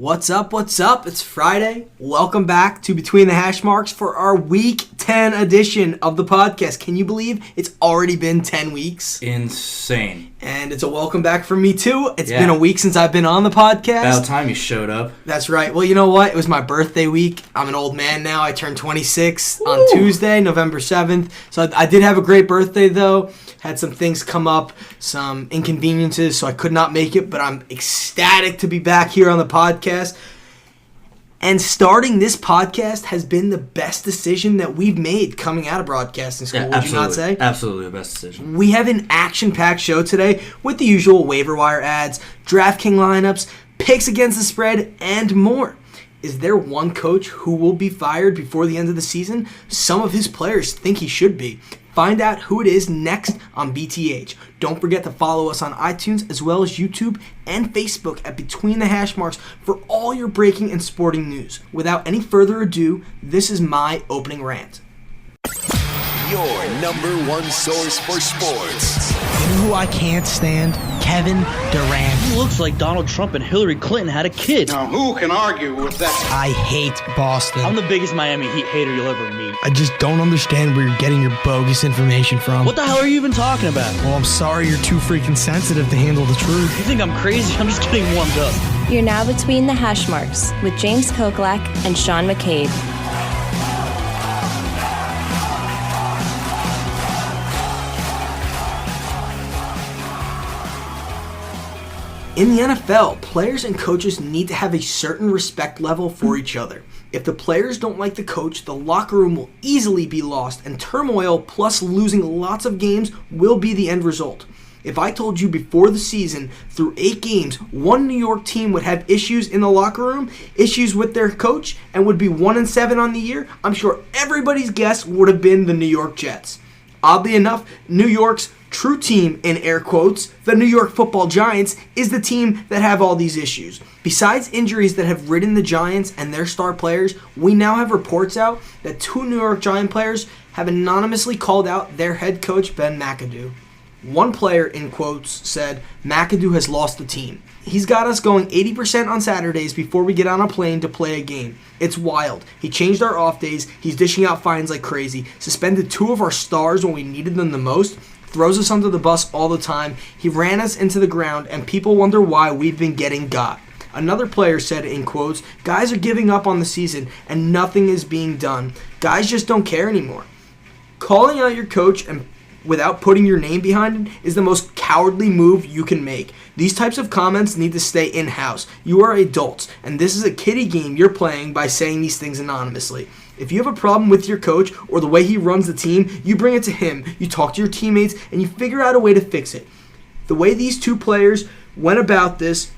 What's up? It's Friday. Welcome back to Between the Hash Marks for our Week 10 edition of the podcast. Can you believe it's already been 10 weeks? Insane. And it's a welcome back from me, too. It's been a week since I've been on the podcast. About time you showed up. That's right. Well, you know what? It was my birthday week. I'm an old man now. I turned 26 on Tuesday, November 7th. So I did have a great birthday, though. Had some things come up, some inconveniences, so I could not make it, but I'm ecstatic to be back here on the podcast. And starting this podcast has been the best decision that we've made coming out of broadcasting school, would you not say? Absolutely the best decision. We have an action-packed show today with the usual waiver wire ads, DraftKings lineups, picks against the spread, and more. Is there one coach who will be fired before the end of the season? Some of his players think he should be. Find out who it is next on BTH. Don't forget to follow us on iTunes as well as YouTube and Facebook at Between the Hash Marks for all your breaking and sporting news. Without any further ado, this is my opening rant. Your number one source for sports. You know who I can't stand? Kevin Durant. He looks like Donald Trump and Hillary Clinton had a kid. Now, who can argue with that? I hate Boston. I'm the biggest Miami Heat hater you'll ever meet. I just don't understand where you're getting your bogus information from. What the hell are you even talking about? Well, I'm sorry you're too freaking sensitive to handle the truth. You think I'm crazy? I'm just getting warmed up. You're now Between the Hash Marks with James Koklak and Sean McCabe. In the NFL, players and coaches need to have a certain respect level for each other. If the players don't like the coach, the locker room will easily be lost, and turmoil plus losing lots of games will be the end result. If I told you before the season, through 8 games, one New York team would have issues in the locker room, issues with their coach, and would be 1-7 on the year, I'm sure everybody's guess would have been the New York Jets. Oddly enough, New York's true team, in air quotes, the New York Football Giants, is the team that have all these issues. Besides injuries that have ridden the Giants and their star players, we now have reports out that 2 New York Giant players have anonymously called out their head coach, Ben McAdoo. One player, in quotes, said, "McAdoo has lost the team. He's got us going 80% on Saturdays before we get on a plane to play a game. It's wild. He changed our off days. He's dishing out fines like crazy. Suspended 2 of our stars when we needed them the most. Throws us under the bus all the time. He ran us into the ground, and people wonder why we've been getting got." Another player said, in quotes, "Guys are giving up on the season, and nothing is being done. Guys just don't care anymore." Calling out your coach and without putting your name behind it is the most cowardly move you can make. These types of comments need to stay in-house. You are adults, and this is a kiddie game you're playing by saying these things anonymously. If you have a problem with your coach or the way he runs the team, you bring it to him, you talk to your teammates, and you figure out a way to fix it. The way these 2 players went about this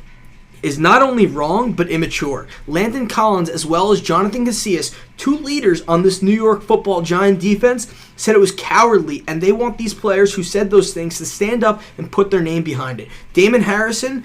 is not only wrong, but immature. Landon Collins, as well as Jonathan Casillas, 2 leaders on this New York Football Giant defense, said it was cowardly, and they want these players who said those things to stand up and put their name behind it. Damon Harrison,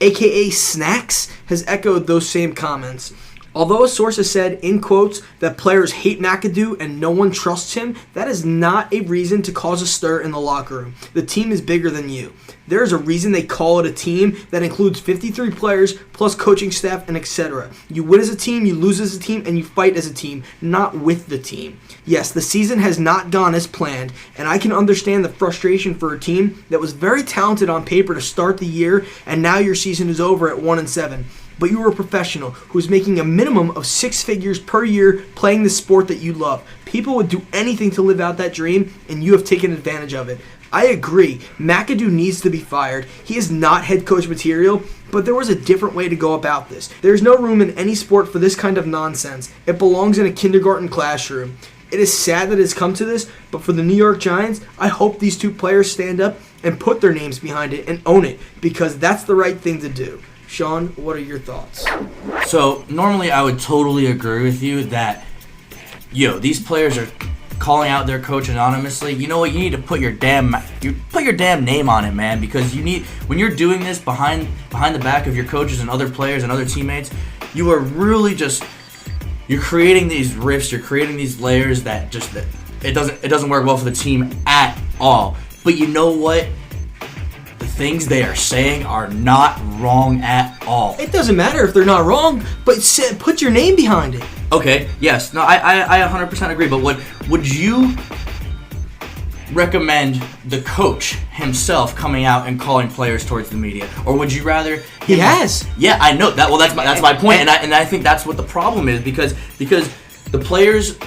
a.k.a. Snacks, has echoed those same comments. Although a source has said, in quotes, that players hate McAdoo and no one trusts him, that is not a reason to cause a stir in the locker room. The team is bigger than you. There is a reason they call it a team that includes 53 players plus coaching staff and etc. You win as a team, you lose as a team, and you fight as a team, not with the team. Yes, the season has not gone as planned, and I can understand the frustration for a team that was very talented on paper to start the year, and now your season is over at 1-7. But you were a professional who was making a minimum of 6 figures per year playing the sport that you love. People would do anything to live out that dream, and you have taken advantage of it. I agree, McAdoo needs to be fired. He is not head coach material, but there was a different way to go about this. There is no room in any sport for this kind of nonsense. It belongs in a kindergarten classroom. It is sad that it's come to this, but for the New York Giants, I hope these 2 players stand up and put their names behind it and own it, because that's the right thing to do. Sean, what are your thoughts? So, normally I would totally agree with you that, these players are calling out their coach anonymously. You know what? You need to put your damn name on it, man, because when you're doing this behind the back of your coaches and other players and other teammates, you are really you're creating these rifts, you're creating these layers that it doesn't work well for the team at all. But you know what? The things they are saying are not wrong at all. It doesn't matter if they're not wrong, but put your name behind it. Okay, yes. No, I 100% agree, but would you recommend the coach himself coming out and calling players towards the media, or would you rather He has. Yeah, I know that. Well, that's my point, and I think that's what the problem is, because the players.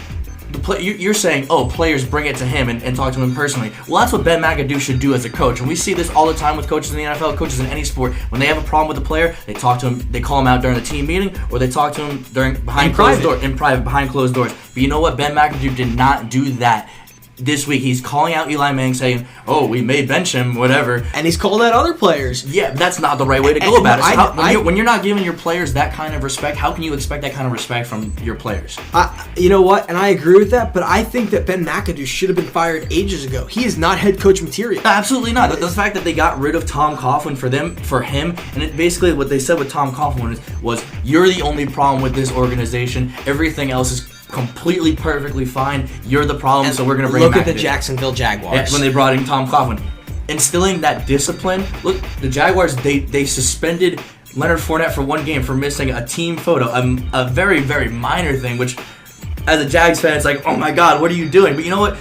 You're saying, oh, players bring it to him and talk to him personally. Well, that's what Ben McAdoo should do as a coach. And we see this all the time with coaches in the NFL, coaches in any sport. When they have a problem with a player, they talk to him, they call him out during the team meeting, or they talk to him behind closed doors. But you know what? Ben McAdoo did not do that. This week, he's calling out Eli Manning, saying, "Oh, we may bench him, whatever." And he's called out other players. Yeah, that's not the right way to go about it. When you're not giving your players that kind of respect, how can you expect that kind of respect from your players? You know what? And I agree with that, but I think that Ben McAdoo should have been fired ages ago. He is not head coach material. No, absolutely not. The fact that they got rid of Tom Coughlin for him, and basically what they said with Tom Coughlin was, "You're the only problem with this organization. Everything else is completely perfectly fine. You're the problem, so we're going to bring look McAdoo." at the Jacksonville Jaguars. Yeah, when they brought in Tom Coughlin. Instilling that discipline. Look, the Jaguars, they suspended Leonard Fournette for one game for missing a team photo. A very, very minor thing, which as a Jags fan, it's like, oh my God, what are you doing? But you know what?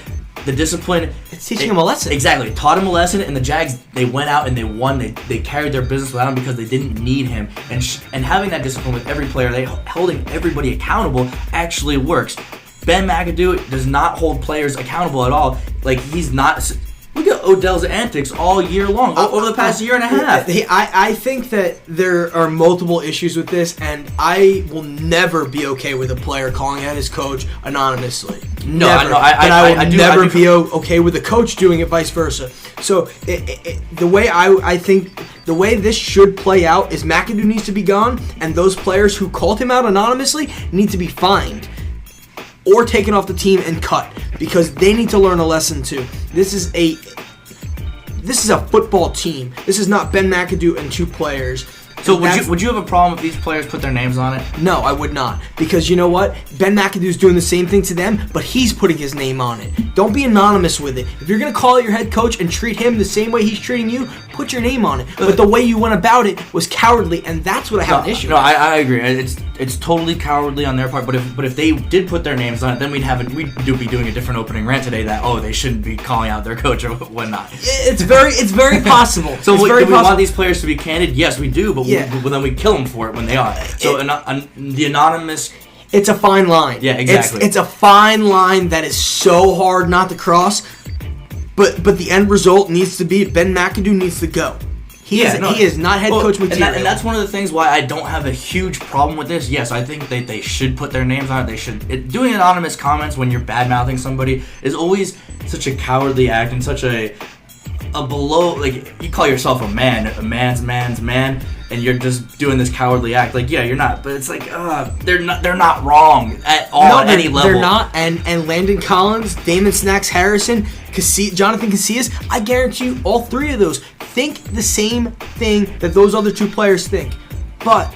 The discipline... It's teaching him a lesson. Exactly. It taught him a lesson, and the Jags, they went out and they won. They carried their business without him because they didn't need him. And having that discipline with every player, holding everybody accountable actually works. Ben McAdoo does not hold players accountable at all. Like, he's not... Look at Odell's antics all year long, over the past year and a half. I think that there are multiple issues with this, and I will never be okay with a player calling out his coach anonymously. Never. No, I will never be okay with a coach doing it vice versa. So the way I think the way this should play out is McAdoo needs to be gone, and those players who called him out anonymously need to be fined or taken off the team and cut, because they need to learn a lesson too. This is a football team. This is not Ben McAdoo and two players. So would you have a problem if these players put their names on it? No, I would not. Because you know what? Ben McAdoo's doing the same thing to them, but he's putting his name on it. Don't be anonymous with it. If you're going to call out your head coach and treat him the same way he's treating you, put your name on it. But the way you went about it was cowardly, and that's what I have an issue with. No, I agree. It's totally cowardly on their part, but if they did put their names on it, then we'd be doing a different opening rant today that, oh, they shouldn't be calling out their coach or whatnot. It's very possible. So do we want these players to be candid? Yes, we do, but then we kill them for it when they are. So the anonymous... It's a fine line. Yeah, exactly. It's a fine line that is so hard not to cross, but the end result needs to be Ben McAdoo needs to go. He is not head coach material. And that's one of the things why I don't have a huge problem with this. Yes, I think they should put their names on it. They should. Doing anonymous comments when you're bad-mouthing somebody is always such a cowardly act and such a below, like, you call yourself a man's man, and you're just doing this cowardly act. Like, yeah, you're not, but it's like, they're not wrong at all at any level. They're not, and Landon Collins, Damon Snacks Harrison, Jonathan Casillas, I guarantee you all three of those think the same thing that those other two players think, but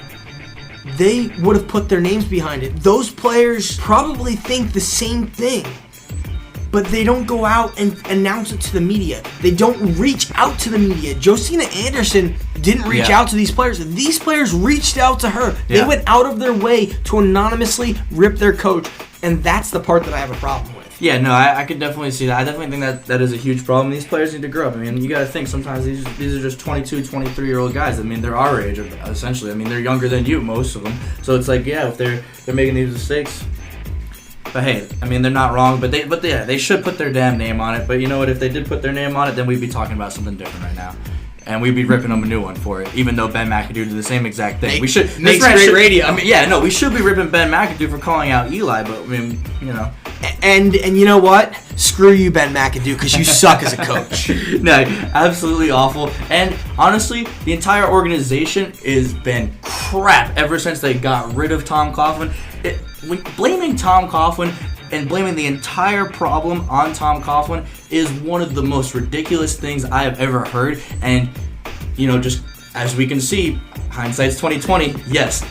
they would have put their names behind it. Those players probably think the same thing, but they don't go out and announce it to the media. They don't reach out to the media. Josina Anderson didn't reach out to these players. These players reached out to her. They went out of their way to anonymously rip their coach, and that's the part that I have a problem with. Yeah, no, I could definitely see that. I definitely think that is a huge problem. These players need to grow up. I mean, you got to think sometimes these are just 22, 23-year-old guys. I mean, they're our age, essentially. I mean, they're younger than you, most of them. So it's like, yeah, if they're making these mistakes... But hey, I mean, they're not wrong, but they should put their damn name on it. But you know what? If they did put their name on it, then we'd be talking about something different right now, and we'd be ripping them a new one for it. Even though Ben McAdoo did the same exact thing, we should makes great radio. I mean, we should be ripping Ben McAdoo for calling out Eli. But I mean, you know, and you know what? Screw you, Ben McAdoo, because you suck as a coach. No, absolutely awful. And honestly, the entire organization has been crap ever since they got rid of Tom Coughlin. Blaming Tom Coughlin and blaming the entire problem on Tom Coughlin is one of the most ridiculous things I have ever heard. And, you know, just as we can see, hindsight's 20/20. Yes,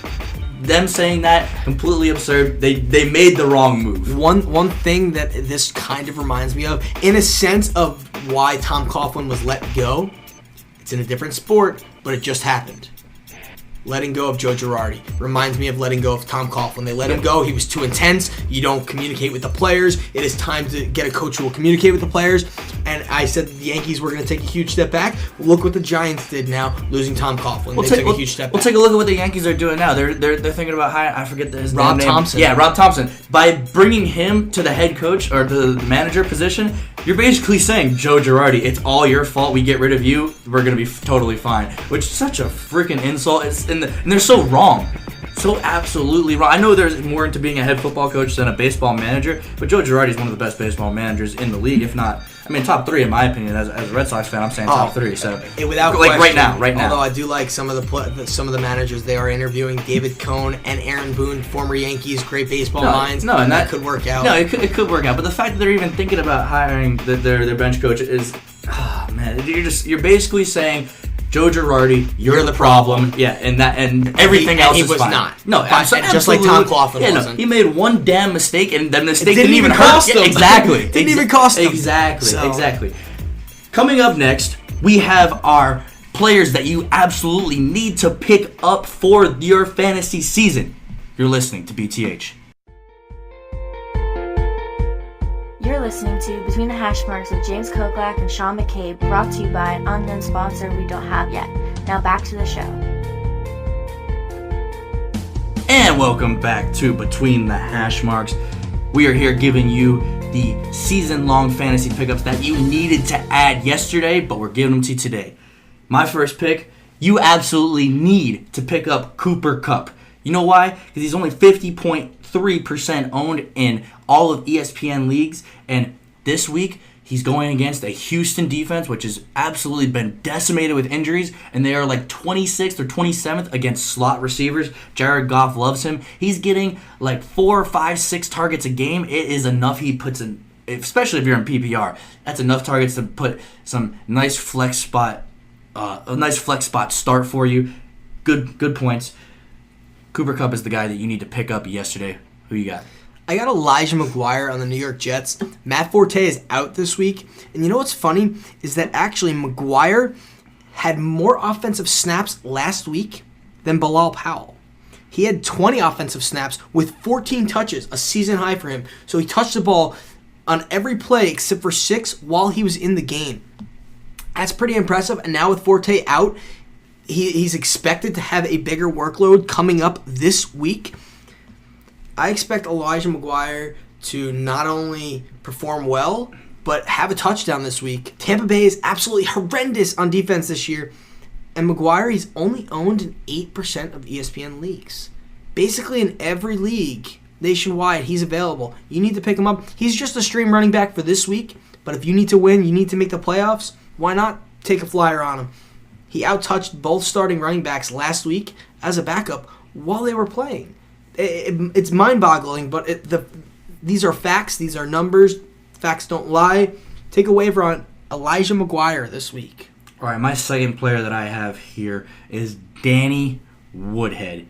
them saying that, completely absurd. They made the wrong move. One thing that this kind of reminds me of, in a sense of why Tom Coughlin was let go, It's in a different sport, but it just happened. Letting go of Joe Girardi reminds me of letting go of Tom Coughlin. They let him go. He was too intense. You don't communicate with the players. It is time to get a coach who will communicate with the players. And I said the Yankees were going to take a huge step back. Look what the Giants did now, losing Tom Coughlin. They took a huge step back. We'll take a look at what the Yankees are doing now. They're thinking about I forget his Rob name. Thompson. Yeah, Rob Thompson. By bringing him to the head coach or to the manager position, you're basically saying, Joe Girardi, it's all your fault. We get rid of you. We're going to be totally fine. Which is such a freaking insult. And they're so wrong. So absolutely wrong. I know there's more into being a head football coach than a baseball manager, but Joe Girardi is one of the best baseball managers in the league, if not, top 3 in my opinion. As a Red Sox fan, I'm saying top 3. So without like question, right now. Although I do like some of the managers they are interviewing, David Cohn and Aaron Boone, former Yankees, great baseball minds. No, and that could work out. No, it could work out. But the fact that they're even thinking about hiring their bench coach is, man, you're basically saying, Joe Girardi, you're the problem. Yeah, and everything else is fine. He was not. No, just like Tom Coughlin wasn't. No, he made one damn mistake, and the mistake didn't even cost hurt. him. Exactly. Didn't even cost him. Exactly. Coming up next, we have our players that you absolutely need to pick up for your fantasy season. You're listening to BTH. You're listening to Between the Hash Marks with James Koklak and Sean McCabe, brought to you by an unknown sponsor we don't have yet. Now back to the show. And welcome back to Between the Hash Marks. We are here giving you the season-long fantasy pickups that you needed to add yesterday, but we're giving them to you today. My first pick, you absolutely need to pick up Cooper Kupp. You know why? Because he's only 50.3% owned in all of ESPN leagues, and this week he's going against a Houston defense which has absolutely been decimated with injuries, and they are like 26th or 27th against slot receivers. Jared Goff loves him. He's getting like 4, 5, 6 targets a game. It is enough he puts in, especially if you're in PPR. That's enough targets to put some nice flex spot, start for you. Good points. Cooper Kupp is the guy that you need to pick up yesterday. Who you got? I got Elijah McGuire on the New York Jets. Matt Forte is out this week. And you know what's funny is that actually McGuire had more offensive snaps last week than Bilal Powell. He had 20 offensive snaps with 14 touches, a season high for him. So he touched the ball on every play except for 6 while he was in the game. That's pretty impressive. And now with Forte out, he's expected to have a bigger workload coming up this week. I expect Elijah McGuire to not only perform well, but have a touchdown this week. Tampa Bay is absolutely horrendous on defense this year, and McGuire, he's only owned in 8% of ESPN leagues. Basically in every league nationwide, he's available. You need to pick him up. He's just a stream running back for this week, but if you need to win, you need to make the playoffs, why not take a flyer on him? He outtouched both starting running backs last week as a backup while they were playing. It's mind-boggling, but these are facts. These are numbers. Facts don't lie. Take a waiver on Elijah McGuire this week. All right, my second player that I have here is Danny Woodhead.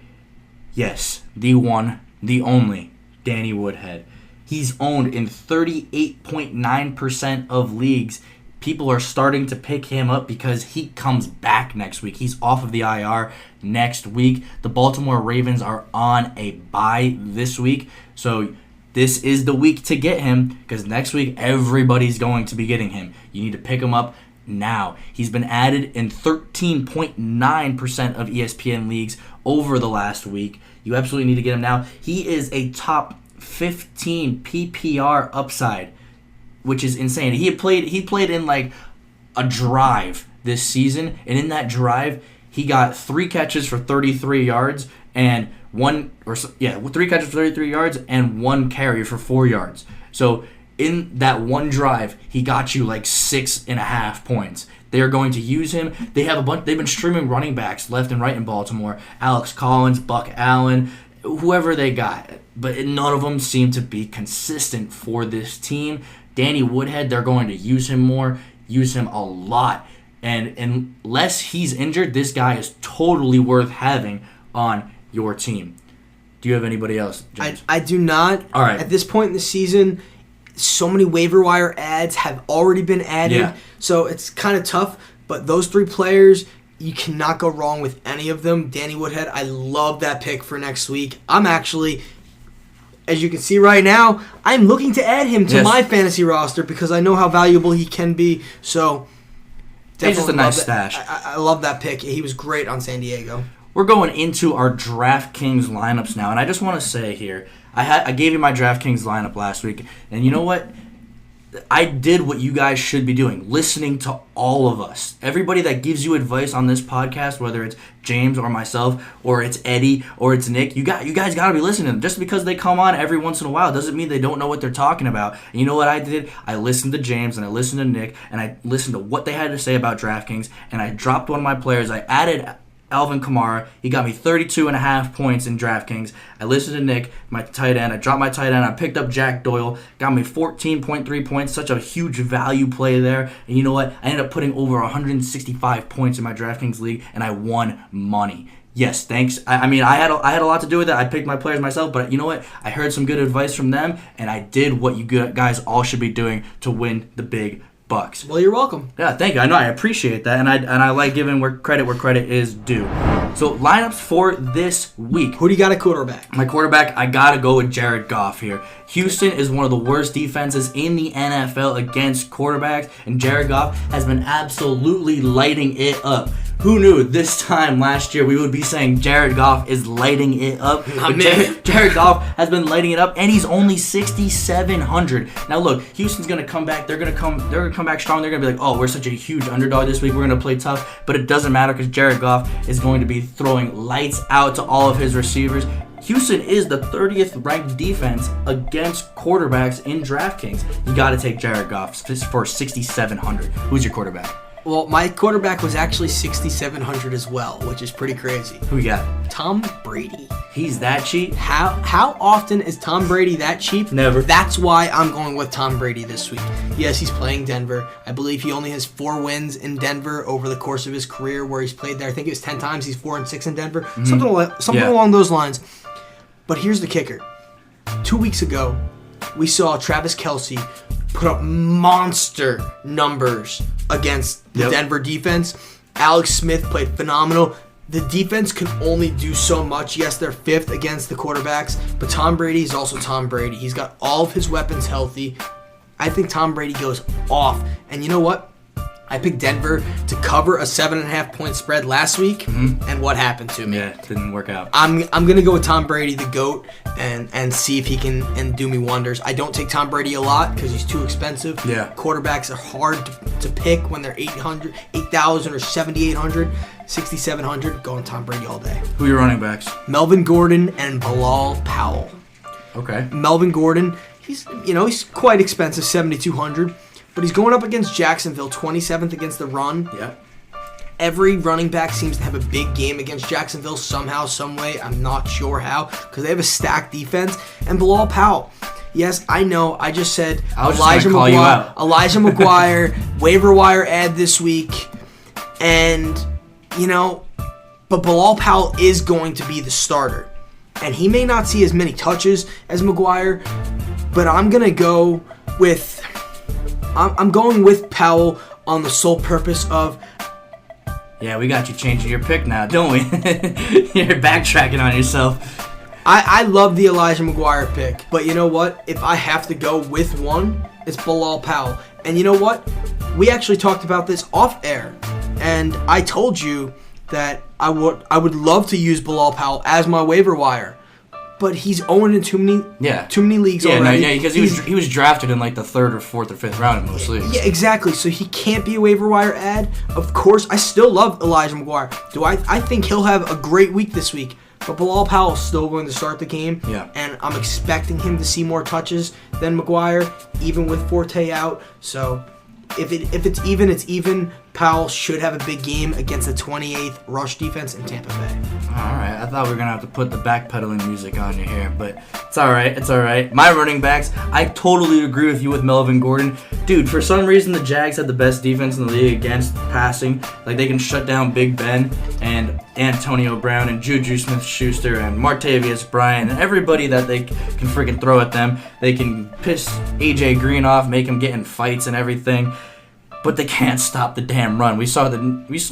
Yes, the one, the only Danny Woodhead. He's owned in 38.9% of leagues. People are starting to pick him up because he comes back next week. He's off of the IR next week. The Baltimore Ravens are on a bye this week. So this is the week to get him because next week everybody's going to be getting him. You need to pick him up now. He's been added in 13.9% of ESPN leagues over the last week. You absolutely need to get him now. He is a top 15 PPR upside, which is insane. He played in like a drive this season, and in that drive, he got 3 catches for 33 yards and 3 catches for 33 yards and 1 carry for 4 yards. So in that one drive, he got you like 6.5 points. They are going to use him. They have a bunch. They've been streaming running backs left and right in Baltimore. Alex Collins, Buck Allen, whoever they got, but none of them seem to be consistent for this team. Danny Woodhead, they're going to use him more, use him a lot. And unless he's injured, this guy is totally worth having on your team. Do you have anybody else, James? I do not. All right. At this point in the season, so many waiver wire ads have already been added, so it's kind of tough. But those 3 players, you cannot go wrong with any of them. Danny Woodhead, I love that pick for next week. I'm actually, as you can see right now, I'm looking to add him to my fantasy roster because I know how valuable he can be. So, he's just a nice stash. I love that pick. He was great on San Diego. We're going into our DraftKings lineups now, and I just want to say here, I gave you my DraftKings lineup last week, and you know what? I did what you guys should be doing, listening to all of us. Everybody that gives you advice on this podcast, whether it's James or myself, or it's Eddie, or it's Nick, you guys got to be listening to them. Just because they come on every once in a while doesn't mean they don't know what they're talking about. And you know what I did? I listened to James, and I listened to Nick, and I listened to what they had to say about DraftKings, and I dropped one of my players. I added Alvin Kamara. He got me 32.5 points in DraftKings. I listened to Nick, my tight end. I dropped my tight end. I picked up Jack Doyle. Got me 14.3 points. Such a huge value play there. And you know what? I ended up putting over 165 points in my DraftKings league, and I won money. Yes, thanks. I mean, I had a lot to do with it. I picked my players myself, but you know what? I heard some good advice from them, and I did what you guys all should be doing to win the big bucks. Well, you're welcome. Yeah, thank you. I know, I appreciate that, and I like giving where credit is due. So lineups for this week. Who do you got at quarterback? My quarterback, I gotta go with Jared Goff here. Houston is one of the worst defenses in the NFL against quarterbacks, and Jared Goff has been absolutely lighting it up. Who knew this time last year we would be saying Jared Goff is lighting it up? Jared Goff has been lighting it up, and he's only 6,700. Now look, Houston's gonna come back. They're gonna come back strong. They're gonna be like, oh, we're such a huge underdog this week. We're gonna play tough, but it doesn't matter because Jared Goff is going to be throwing lights out to all of his receivers. Houston is the 30th ranked defense against quarterbacks in DraftKings. You got to take Jared Goff for 6,700. Who's your quarterback? Well, my quarterback was actually 6,700 as well, which is pretty crazy. Who you got? Tom Brady. He's that cheap? How often is Tom Brady that cheap? Never. That's why I'm going with Tom Brady this week. Yes, he's playing Denver. I believe he only has 4 wins in Denver over the course of his career where he's played there. I think it was 10 times. He's 4-6 in Denver. Mm-hmm. Something along those lines. But here's the kicker. 2 weeks ago, we saw Travis Kelce put up monster numbers against the Denver defense. Alex Smith played phenomenal. The defense can only do so much. Yes, they're 5th against the quarterbacks, but Tom Brady is also Tom Brady. He's got all of his weapons healthy. I think Tom Brady goes off. And you know what? I picked Denver to cover a 7.5 point spread last week, and what happened to me? Yeah, it didn't work out. I'm gonna go with Tom Brady, the GOAT, and see if he can do me wonders. I don't take Tom Brady a lot because he's too expensive. Yeah, quarterbacks are hard to pick when they're 8,000 or 7,800, 6,700. Going Tom Brady all day. Who are your running backs? Melvin Gordon and Bilal Powell. Okay. Melvin Gordon, he's quite expensive, 7,200. But he's going up against Jacksonville, 27th against the run. Yeah. Every running back seems to have a big game against Jacksonville somehow, some way. I'm not sure how, because they have a stacked defense. And Bilal Powell. Yes, I know. I just said Elijah McGuire, waiver wire ad this week. And, but Bilal Powell is going to be the starter. And he may not see as many touches as McGuire, but I'm going to go with... I'm going with Powell on the sole purpose of... Yeah, we got you changing your pick now, don't we? You're backtracking on yourself. I love the Elijah McGuire pick, but you know what? If I have to go with one, it's Bilal Powell. And you know what? We actually talked about this off air, and I told you that I would love to use Bilal Powell as my waiver wire. But he's owned in too many leagues already. Because he was drafted in like the 3rd or 4th or 5th round in most leagues. Yeah, exactly. So he can't be a waiver wire ad. Of course, I still love Elijah McGuire. I think he'll have a great week this week. But Bilal Powell's still going to start the game. Yeah. And I'm expecting him to see more touches than McGuire, even with Forte out. So if it's even, it's even. Powell should have a big game against the 28th rush defense in Tampa Bay. Alright, I thought we were going to have to put the backpedaling music on you here, but it's alright. My running backs, I totally agree with you with Melvin Gordon. Dude, for some reason the Jags have the best defense in the league against passing. Like, they can shut down Big Ben and Antonio Brown and Juju Smith-Schuster and Martavius Bryant and everybody that they can freaking throw at them. They can piss AJ Green off, make him get in fights and everything. but they can't stop the damn run. We saw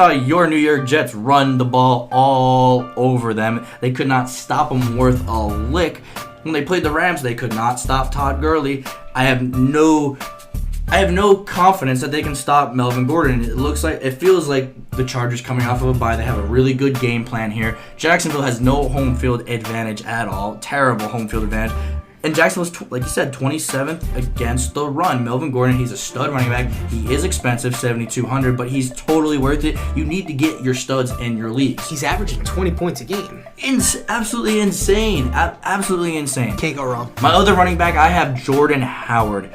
your New York Jets run the ball all over them. They could not stop them worth a lick. When they played the Rams, they could not stop Todd Gurley. I have no confidence that they can stop Melvin Gordon. It feels like the Chargers coming off of a bye. They have a really good game plan here. Jacksonville has no home field advantage at all. Terrible home field advantage. And Jacksonville's, like you said, 27th against the run. Melvin Gordon, he's a stud running back. He is expensive, $7,200, but he's totally worth it. You need to get your studs in your leagues. He's averaging 20 points a game. Absolutely insane. Absolutely insane. Can't go wrong. My other running back, I have Jordan Howard.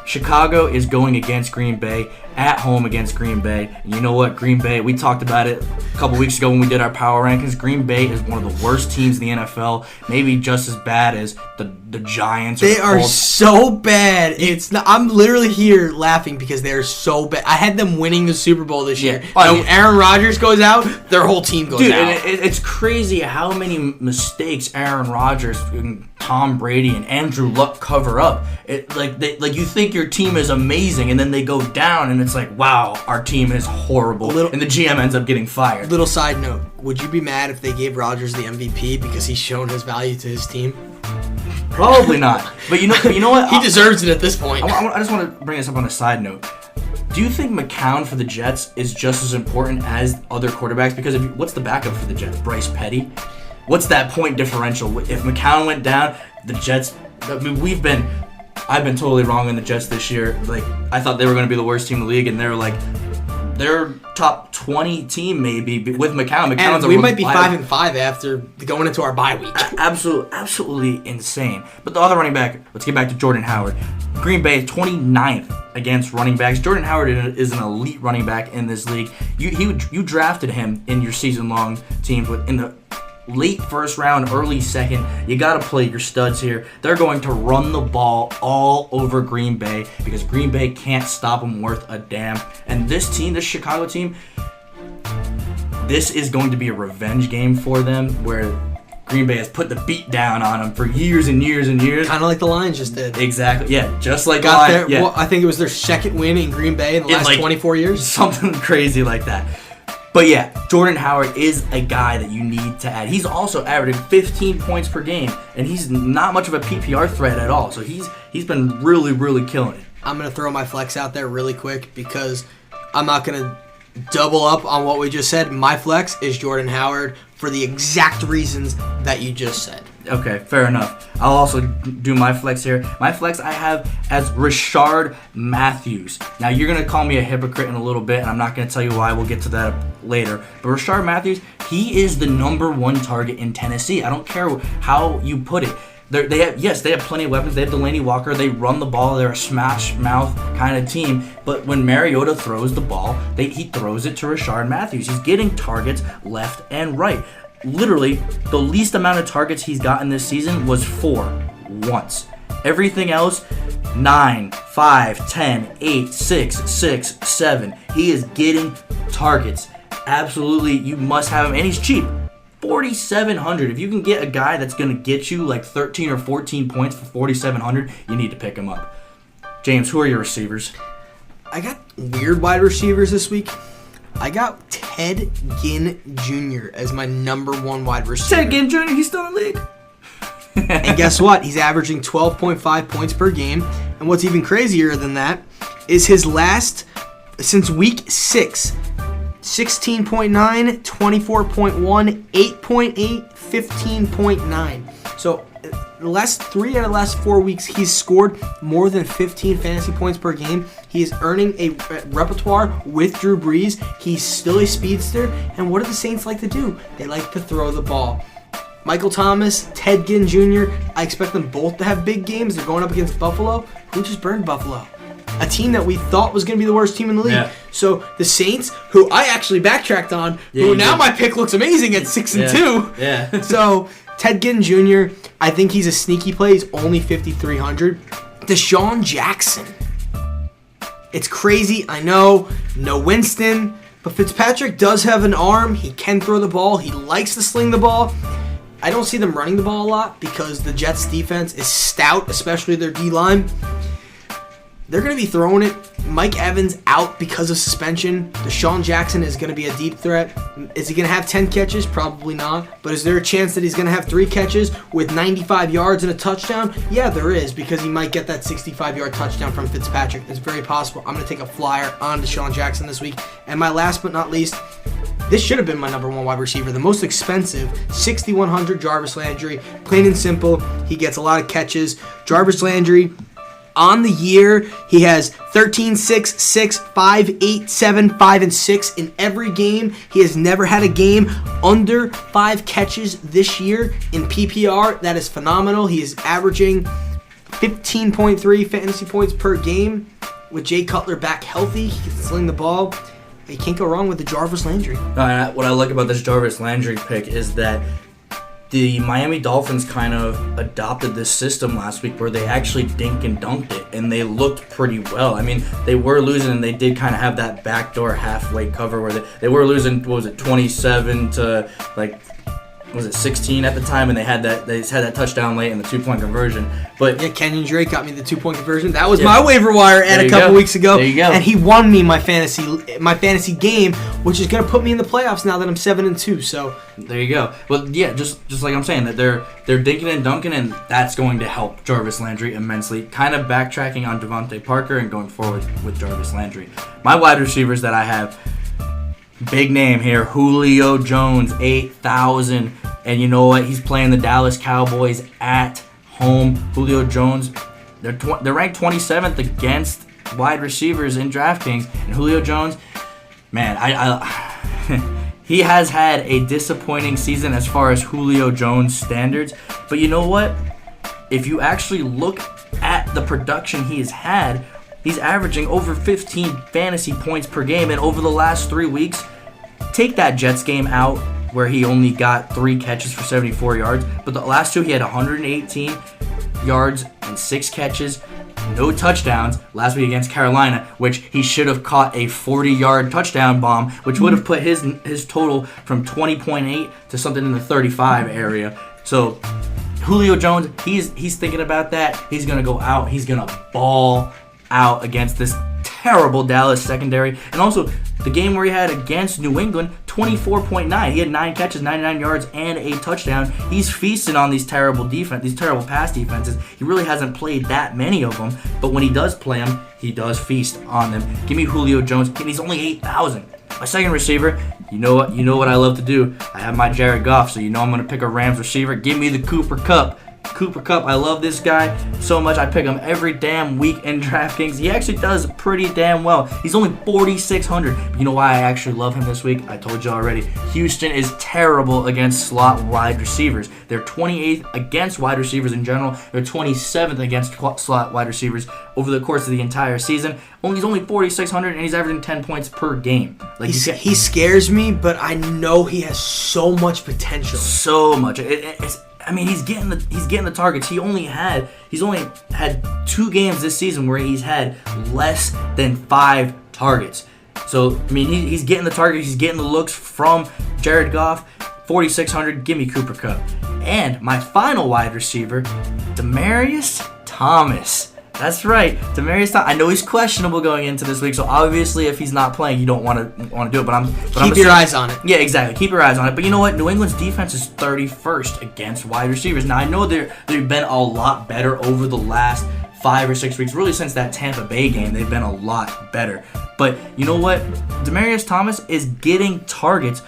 Chicago is going against Green Bay, at home against Green Bay. And you know what? Green Bay, we talked about it a couple weeks ago when we did our power rankings. Green Bay is one of the worst teams in the NFL, maybe just as bad as the Giants. They are so bad. It's not, I'm literally here laughing because they're so bad. I had them winning the Super Bowl this year. So Aaron Rodgers goes out, their whole team goes out. It's crazy how many mistakes Aaron Rodgers and Tom Brady and Andrew Luck cover up. You think your team is amazing, and then they go down, and it's like, wow, our team is horrible. And the GM ends up getting fired. Little side note, would you be mad if they gave Rodgers the MVP because he's shown his value to his team? Probably not. But you know what? He deserves it at this point. I just want to bring this up on a side note. Do you think McCown for the Jets is just as important as other quarterbacks? Because what's the backup for the Jets? Bryce Petty? What's that point differential? If McCown went down, the Jets... I mean, I've been totally wrong on the Jets this year. Like, I thought they were going to be the worst team in the league, and they're top 20 team maybe with McCown. And we might be 5-5 after going into our bye week. Absolutely insane. But the other running back, let's get back to Jordan Howard. Green Bay 29th against running backs. Jordan Howard is an elite running back in this league. You drafted him in your season-long teams in the late first round, early second. You got to play your studs here. They're going to run the ball all over Green Bay because Green Bay can't stop them worth a damn. And this Chicago team, this is going to be a revenge game for them where Green Bay has put the beat down on them for years and years and years. Kind of like the Lions just did. Exactly. Yeah, just like got there. Yeah. Well, I think it was their second win in Green Bay in the last 24 years. Something crazy like that. But yeah, Jordan Howard is a guy that you need to add. He's also averaging 15 points per game, and he's not much of a PPR threat at all. So he's been really, really killing it. I'm going to throw my flex out there really quick because I'm not going to double up on what we just said. My flex is Jordan Howard for the exact reasons that you just said. Okay, fair enough. I'll also do my flex here. My flex I have as Rashard Matthews. Now, you're going to call me a hypocrite in a little bit, and I'm not going to tell you why. We'll get to that later. But Rashard Matthews, he is the number one target in Tennessee. I don't care how you put it. They have plenty of weapons. They have Delaney Walker. They run the ball. They're a smash mouth kind of team. But when Mariota throws the ball, he throws it to Rashard Matthews. He's getting targets left and right. Literally, the least amount of targets he's gotten this season was 4 once. Everything else, 9, 5, 10, 8, 6, 6, 7. He is getting targets. Absolutely, you must have him. And he's cheap. $4,700. If you can get a guy that's going to get you like 13 or 14 points for $4,700, you need to pick him up. James, who are your receivers? I got weird wide receivers this week. I got Ted Ginn Jr. as my number one wide receiver. Ted Ginn Jr., he's still in the league. And guess what? He's averaging 12.5 points per game. And what's even crazier than that is his last, since week 6, 16.9, 24.1, 8.8, 15.9. So the last 3 out of the last 4 weeks, he's scored more than 15 fantasy points per game. He is earning a repertoire with Drew Brees. He's still a speedster. And what do the Saints like to do? They like to throw the ball. Michael Thomas, Ted Ginn Jr., I expect them both to have big games. They're going up against Buffalo. Who just burned Buffalo? A team that we thought was going to be the worst team in the league. Yeah. So the Saints, who I actually backtracked on, my pick looks amazing at 6-2. Yeah. So Ted Ginn Jr., I think he's a sneaky play. He's only $5,300. Deshaun Jackson. It's crazy, I know. No Winston. But Fitzpatrick does have an arm. He can throw the ball. He likes to sling the ball. I don't see them running the ball a lot because the Jets' defense is stout, especially their D-line. they're going to be throwing it. Mike Evans out because of suspension. Deshaun Jackson is going to be a deep threat. Is he going to have 10 catches? Probably not. But is there a chance that he's going to have 3 catches with 95 yards and a touchdown? Yeah, there is, because he might get that 65-yard touchdown from Fitzpatrick. It's very possible. I'm going to take a flyer on Deshaun Jackson this week. And my last but not least, this should have been my number 1 wide receiver. The most expensive, 6,100, Jarvis Landry. Plain and simple, he gets a lot of catches. Jarvis Landry, on the year, he has 13, 6, 6, 5, 8, 7, 5, and 6 in every game. He has never had a game under 5 catches this year in PPR. That is phenomenal. He is averaging 15.3 fantasy points per game. With Jay Cutler back healthy, he can sling the ball. You can't go wrong with the Jarvis Landry. What I like about this Jarvis Landry pick is that the Miami Dolphins kind of adopted this system last week where they actually dink and dunked it, and they looked pretty well. I mean, they were losing, and they did kind of have that backdoor halfway cover where they were losing, 27 to, 16 at the time, and they had that touchdown late in the 2-point conversion. But yeah, Kenyon Drake got me the 2-point conversion. That was my waiver wire ad a couple weeks ago. There you go. And he won me my fantasy game, which is going to put me in the playoffs now that I'm 7-2. So there you go. Well, yeah, just like I'm saying, that they're dinking and dunking, and that's going to help Jarvis Landry immensely. Kind of backtracking on Devontae Parker and going forward with Jarvis Landry. My wide receivers that I have, big name here, Julio Jones, 8,000. And you know what? He's playing the Dallas Cowboys at home. Julio Jones, they're ranked 27th against wide receivers in DraftKings. And Julio Jones, man, he has had a disappointing season as far as Julio Jones standards. But you know what? If you actually look at the production he has had, he's averaging over 15 fantasy points per game. And over the last 3 weeks, take that Jets game out, where he only got 3 catches for 74 yards. But the last 2, he had 118 yards and 6 catches, no touchdowns. Last week against Carolina, which he should have caught a 40-yard touchdown bomb, which would have put his total from 20.8 to something in the 35 area. So Julio Jones, he's thinking about that. He's going to go out. He's going to ball out against this terrible Dallas secondary. And also, the game where he had against New England, 24.9. He had 9 catches, 99 yards, and a touchdown. He's feasting on these terrible pass defenses. He really hasn't played that many of them, but when he does play them, he does feast on them. Give me Julio Jones, and he's only 8,000. My second receiver, you know what I love to do. I have my Jared Goff, so you know I'm going to pick a Rams receiver. Give me the Cooper Kupp. Cooper Kupp, I love this guy so much. I pick him every damn week in DraftKings. He actually does pretty damn well. He's only 4,600. But you know why I actually love him this week? I told you already. Houston is terrible against slot wide receivers. They're 28th against wide receivers in general. They're 27th against slot wide receivers over the course of the entire season. He's only 4,600, and he's averaging 10 points per game. He scares me, but I know he has so much potential. So much. He's getting the targets. He's only had 2 games this season where he's had less than 5 targets. So he's getting the targets. He's getting the looks from Jared Goff. 4,600. Give me Cooper Kupp. And my final wide receiver, Demaryius Thomas. That's right, Demaryius Thomas. I know he's questionable going into this week, so obviously if he's not playing, you don't want to do it. But keep your eyes on it. Yeah, exactly. Keep your eyes on it. But you know what? New England's defense is 31st against wide receivers. Now I know they've been a lot better over the last 5 or 6 weeks. Really, since that Tampa Bay game, they've been a lot better. But you know what? Demaryius Thomas is getting targets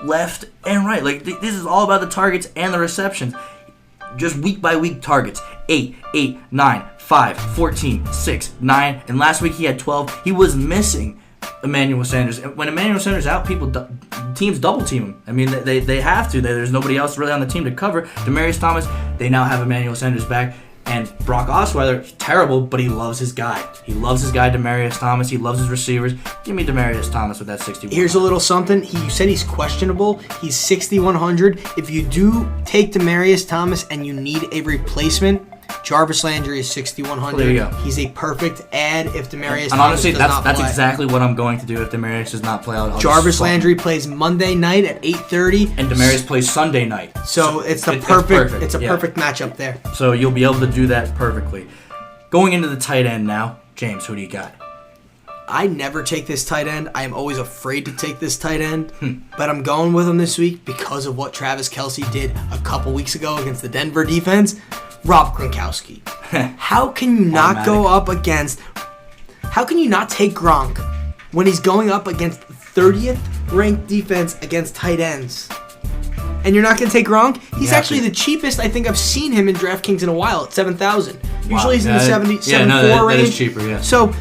left and right. This is all about the targets and the receptions. Just week by week targets. 8, 9, 5, 14, 6, 9, and last week he had 12. He was missing Emmanuel Sanders. When Emmanuel Sanders is out, teams double team him. They have to. There's nobody else really on the team to cover. Demaryius Thomas, they now have Emmanuel Sanders back. And Brock Osweiler, terrible, but he loves his guy. He loves his guy, Demaryius Thomas. He loves his receivers. Give me Demaryius Thomas with that 61. Here's a little something. You said he's questionable. He's 6,100. If you do take Demaryius Thomas and you need a replacement, Jarvis Landry is 6,100. There you go. He's a perfect ad if Demaryius Thomas honestly, does not play. that's exactly what I'm going to do if Demaryius does not play. Jarvis Landry plays Monday night at 8:30. And Demaryius plays Sunday night. So it's perfect matchup there. So you'll be able to do that perfectly. Going into the tight end now, James, who do you got? I never take this tight end. I am always afraid to take this tight end, but I'm going with him this week because of what Travis Kelce did a couple weeks ago against the Denver defense. Rob Gronkowski. How can you not go up against... How can you not take Gronk when he's going up against 30th ranked defense against tight ends? And you're not going to take Gronk? He's actually the cheapest I think I've seen him in DraftKings in a while at 7,000. Usually he's in the 7.4 range. That is cheaper, yeah. So...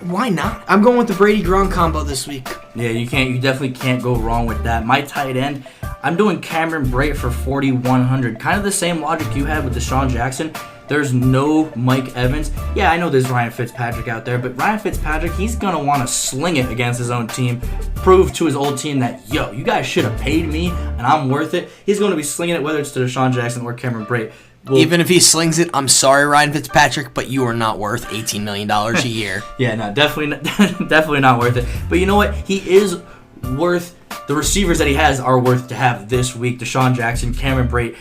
why not? I'm going with the Brady Gronk combo this week. Yeah, you definitely can't go wrong with that. My tight end, I'm doing Cameron Brate for 4,100. Kind of the same logic you had with Deshaun Jackson. There's no Mike Evans. Yeah, I know there's Ryan Fitzpatrick out there, but Ryan Fitzpatrick, he's going to want to sling it against his own team, prove to his old team that, yo, you guys should have paid me, and I'm worth it. He's going to be slinging it, whether it's to Deshaun Jackson or Cameron Brate. Well, even if he slings it, I'm sorry, Ryan Fitzpatrick, but you are not worth $18 million a year. Yeah, no, definitely not worth it. But you know what? He is worth, the receivers that he has are worth to have this week. Deshaun Jackson, Cameron Brate,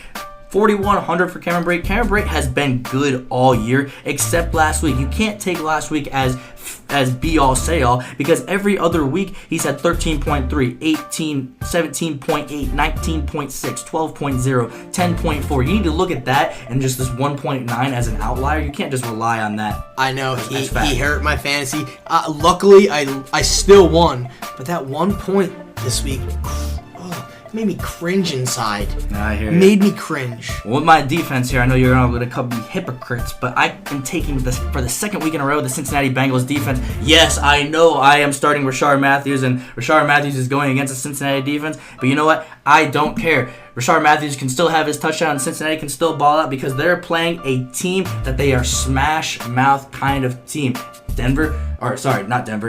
4,100 for Cameron Brate. Cameron Brate has been good all year, except last week. You can't take last week as be-all, say-all, because every other week he's had 13.3, 18, 17.8, 19.6, 12.0, 10.4. You need to look at that and just this 1.9 as an outlier. You can't just rely on that. I know, he hurt my fantasy. Luckily, I still won, but that 1 point this week... made me cringe inside. I hear Made me cringe. Well, with my defense here, I know you're going to be hypocrites, but I am taking this for the second week in a row, the Cincinnati Bengals defense. Yes, I know I am starting Rashard Matthews, and Rashard Matthews is going against the Cincinnati defense, but you know what? I don't care. Rashard Matthews can still have his touchdown, and Cincinnati can still ball out because they're playing a team that they are smash-mouth kind of team.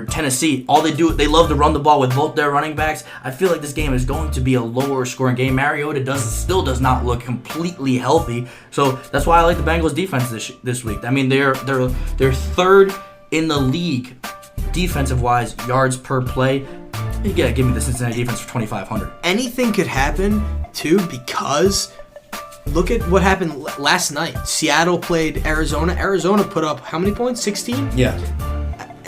Tennessee, all they do, they love to run the ball with both their running backs. I feel like this game is going to be a lower scoring game. Mariota still does not look completely healthy, so that's why I like the Bengals defense this week. I mean, they're third in the league defensive-wise, yards per play. You gotta give me the Cincinnati defense for 2,500. Anything could happen, too, because look at what happened last night. Seattle played Arizona. Arizona put up how many points? 16? Yeah.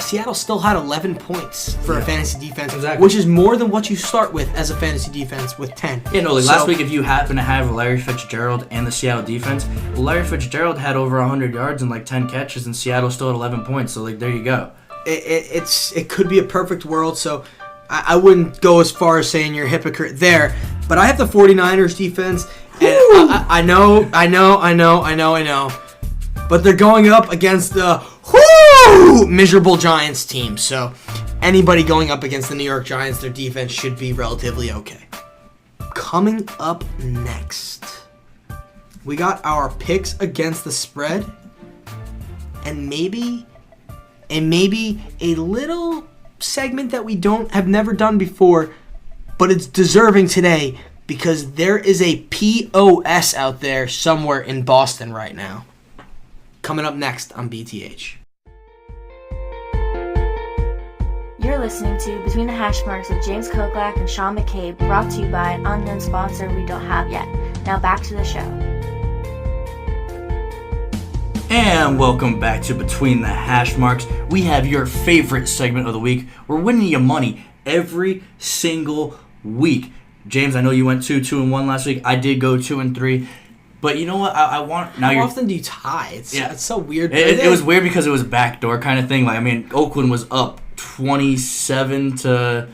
Seattle still had 11 points for a fantasy defense, exactly. Which is more than what you start with as a fantasy defense with 10. Yeah, no, last week if you happen to have Larry Fitzgerald and the Seattle defense, Larry Fitzgerald had over 100 yards and 10 catches, and Seattle still had 11 points, so there you go. It could be a perfect world, so I wouldn't go as far as saying you're a hypocrite there, but I have the 49ers defense, and I know, but they're going up against the miserable Giants team, so anybody going up against the New York Giants, their defense should be relatively okay. Coming up next, we got our picks against the spread, and maybe a little segment that we have never done before, but it's deserving today because there is a POS out there somewhere in Boston right now. Coming up next on BTH. You're listening to Between the Hash Marks with James Koklak and Sean McCabe, brought to you by an unknown sponsor we don't have yet. Now back to the show. And welcome back to Between the Hash Marks. We have your favorite segment of the week. We're winning you money every single week. James, I know you went 2-2-1 last week. I did go 2-3. But you know what? I want now. How often do you tie? It's so weird. It was weird because it was a backdoor kind of thing. Oakland was up 27 to.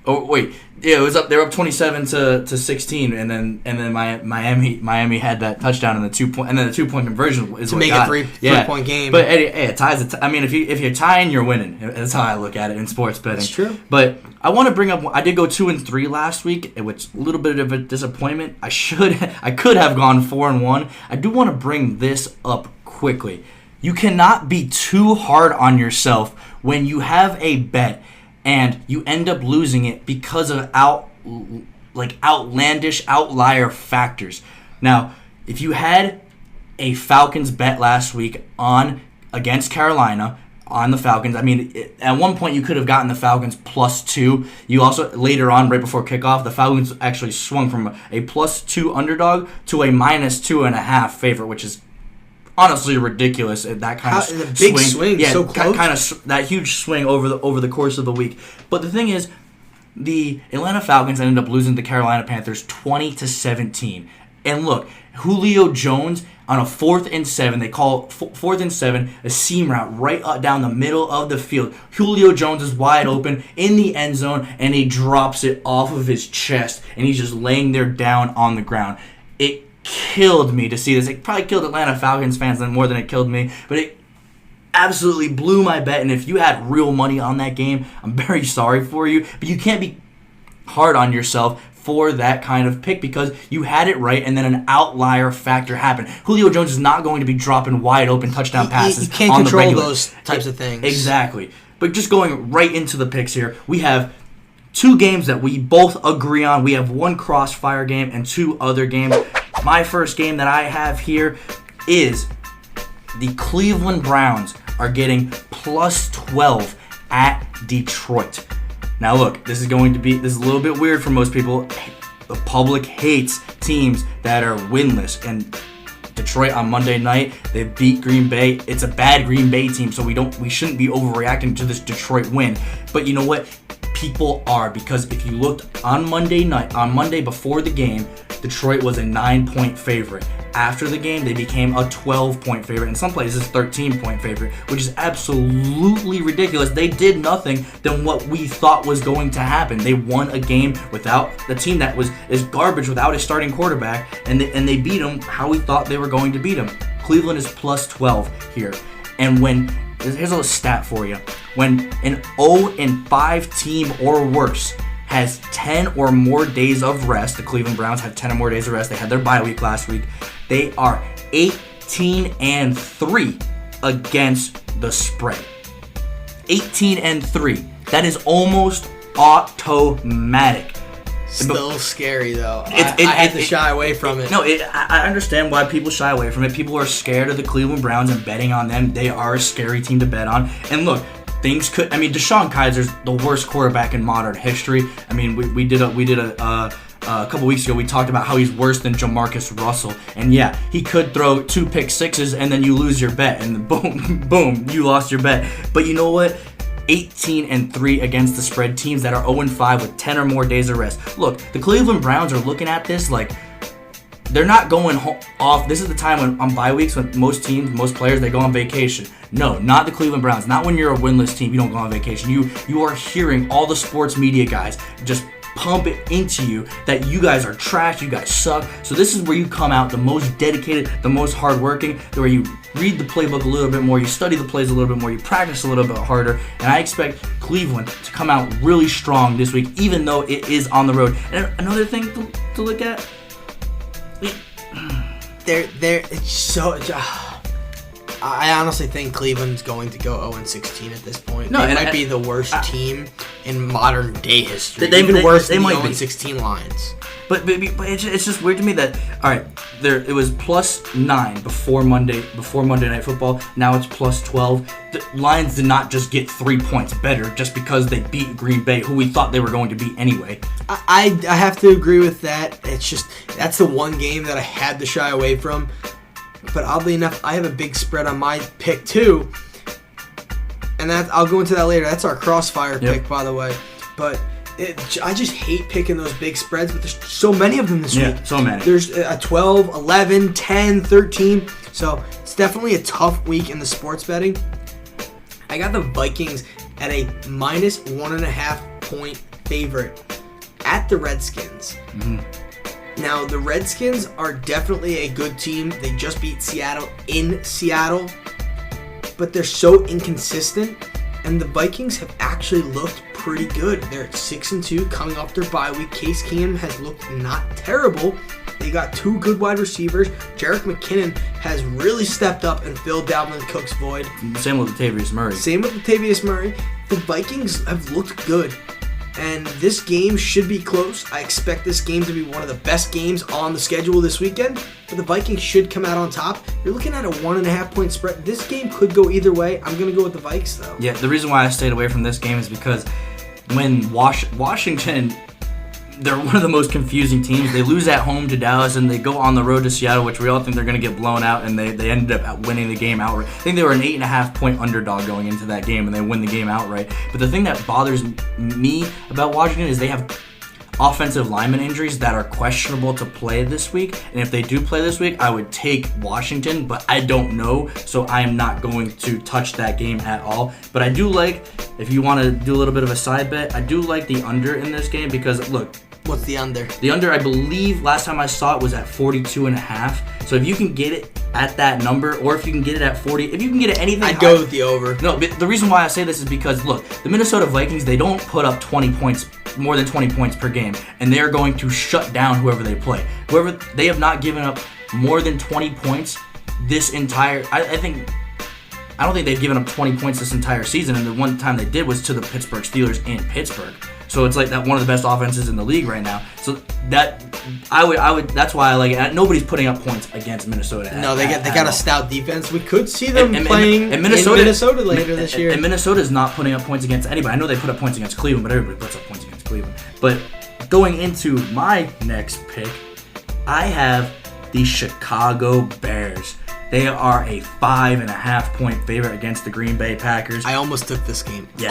Oh wait, yeah, it was up. They were up 27 to 16, and then Miami had that touchdown and the 2 point, and then the 2 point conversion is to what make got a three-point game. But it ties. I mean, if you're tying, you're winning. That's how I look at it in sports betting. It's true. But I want to bring up. I did go 2-3 last week, which a little bit of a disappointment. I could have gone 4-1. I do want to bring this up quickly. You cannot be too hard on yourself when you have a bet and you end up losing it because of outlandish outlier factors. Now, if you had a Falcons bet last week against Carolina on the Falcons, I mean, at one point you could have gotten the Falcons +2. You also, later on, right before kickoff, the Falcons actually swung from a +2 underdog to a -2.5 favorite, which is honestly ridiculous. That kind of the big swing, yeah, so close. kind of that huge swing over the course of the week. But the thing is, the Atlanta Falcons ended up losing to the Carolina Panthers 20-17. And look, Julio Jones on a 4th and 7, they call 4th and 7 a seam route right down the middle of the field. Julio Jones is wide open in the end zone, and he drops it off of his chest, and he's just laying there down on the ground. It killed me to see this. It probably killed Atlanta Falcons fans more than it killed me, but it absolutely blew my bet. And if you had real money on that game, I'm very sorry for you, but you can't be hard on yourself for that kind of pick because you had it right and then an outlier factor happened. Julio Jones is not going to be dropping wide open touchdown passes. You can't on control the regular. those types of things. Exactly. But just going right into the picks here, we have 2 games that we both agree on. We have 1 crossfire game and 2 other games. My first game that I have here is the Cleveland Browns are getting plus 12 at Detroit. Now look, this is a little bit weird for most people. The public hates teams that are winless, and Detroit on Monday night, they beat Green Bay. It's a bad Green Bay team, so we shouldn't be overreacting to this Detroit win. But you know what? People are, because if you looked on Monday before the game, Detroit was a 9-point favorite. After the game, they became a 12-point favorite. In some places, 13-point favorite, which is absolutely ridiculous. They did nothing than what we thought was going to happen. They won a game without the team that is garbage without a starting quarterback, and they beat them how we thought they were going to beat them. Cleveland is plus 12 here. And here's a little stat for you. When an 0-5 team or worse has 10 or more days of rest, the Cleveland Browns have 10 or more days of rest. They had their bye week last week. They are 18-3 against the spread. 18-3. That is almost automatic. Still scary though. I had to shy away from it. No, I understand why people shy away from it. People are scared of the Cleveland Browns and betting on them. They are a scary team to bet on. And look, Deshaun Kaiser's the worst quarterback in modern history. I mean, we did a couple weeks ago, we talked about how he's worse than Jamarcus Russell. And yeah, he could throw 2 pick sixes and then you lose your bet. And boom, you lost your bet. But you know what? 18-3 against the spread, teams that are 0-5 with 10 or more days of rest. Look, the Cleveland Browns are looking at this like they're not going off. This is the time when on bye weeks when most players, they go on vacation. No, not the Cleveland Browns. Not when you're a winless team, you don't go on vacation. You are hearing all the sports media guys just pump it into you that you guys are trash, you guys suck. So this is where you come out the most dedicated, the most hardworking, where you read the playbook a little bit more, you study the plays a little bit more, you practice a little bit harder, and I expect Cleveland to come out really strong this week, even though it is on the road. And another thing to look at, it's so. I honestly think Cleveland's going to go 0-16 at this point. No, they might be the worst team in modern day history. They Even worse than the might be 0-16 Lions. But it's just weird to me that it was +9 before Monday Night Football. Now it's +12. The Lions did not just get 3 points better just because they beat Green Bay, who we thought they were going to beat anyway. I have to agree with that. It's just that's the one game that I had to shy away from. But oddly enough, I have a big spread on my pick too, and I'll go into that later. That's our crossfire pick, by the way. But I just hate picking those big spreads, but there's so many of them this week. Yeah, so many. There's a 12, 11, 10, 13. So it's definitely a tough week in the sports betting. I got the Vikings at a -1.5 point favorite at the Redskins. Mm-hmm. Now, the Redskins are definitely a good team. They just beat Seattle in Seattle, but they're so inconsistent, and the Vikings have actually looked pretty good. They're at 6-2 coming off their bye week. Case Keenum has looked not terrible. They got 2 good wide receivers. Jerick McKinnon has really stepped up and filled Dalvin Cook's void. Same with Latavius Murray. The Vikings have looked good. And this game should be close. I expect this game to be one of the best games on the schedule this weekend. But the Vikings should come out on top. You're looking at a 1.5 point spread. This game could go either way. I'm going to go with the Vikes, though. Yeah, the reason why I stayed away from this game is because when Washington they're one of the most confusing teams. They lose at home to Dallas, and they go on the road to Seattle, which we all think they're going to get blown out, and they ended up winning the game outright. I think they were an 8.5-point underdog going into that game, and they win the game outright. But the thing that bothers me about Washington is they have offensive lineman injuries that are questionable to play this week, and if they do play this week, I would take Washington, but I don't know, so I am not going to touch that game at all. But I do like, if you want to do a little bit of a side bet, I do like the under in this game because, look, what's the under? The under, I believe, last time I saw it was at 42.5. So if you can get it at that number, or if you can get it at 40, if you can get it anything, I'd go with the over. No, but the reason why I say this is because, look, the Minnesota Vikings, they don't put up 20 points, more than 20 points per game, and they are going to shut down whoever they play. They have not given up more than 20 points this entire, I don't think they've given up 20 points this entire season, and the one time they did was to the Pittsburgh Steelers in Pittsburgh. So it's like that one of the best offenses in the league right now. So that I would that's why I like it. Nobody's putting up points against Minnesota. No, they got a stout defense. We could see them playing in Minnesota later this year. And Minnesota's not putting up points against anybody. I know they put up points against Cleveland, but everybody puts up points against Cleveland. But going into my next pick, I have the Chicago Bears. They are a 5.5-point favorite against the Green Bay Packers. I almost took this game. Yeah,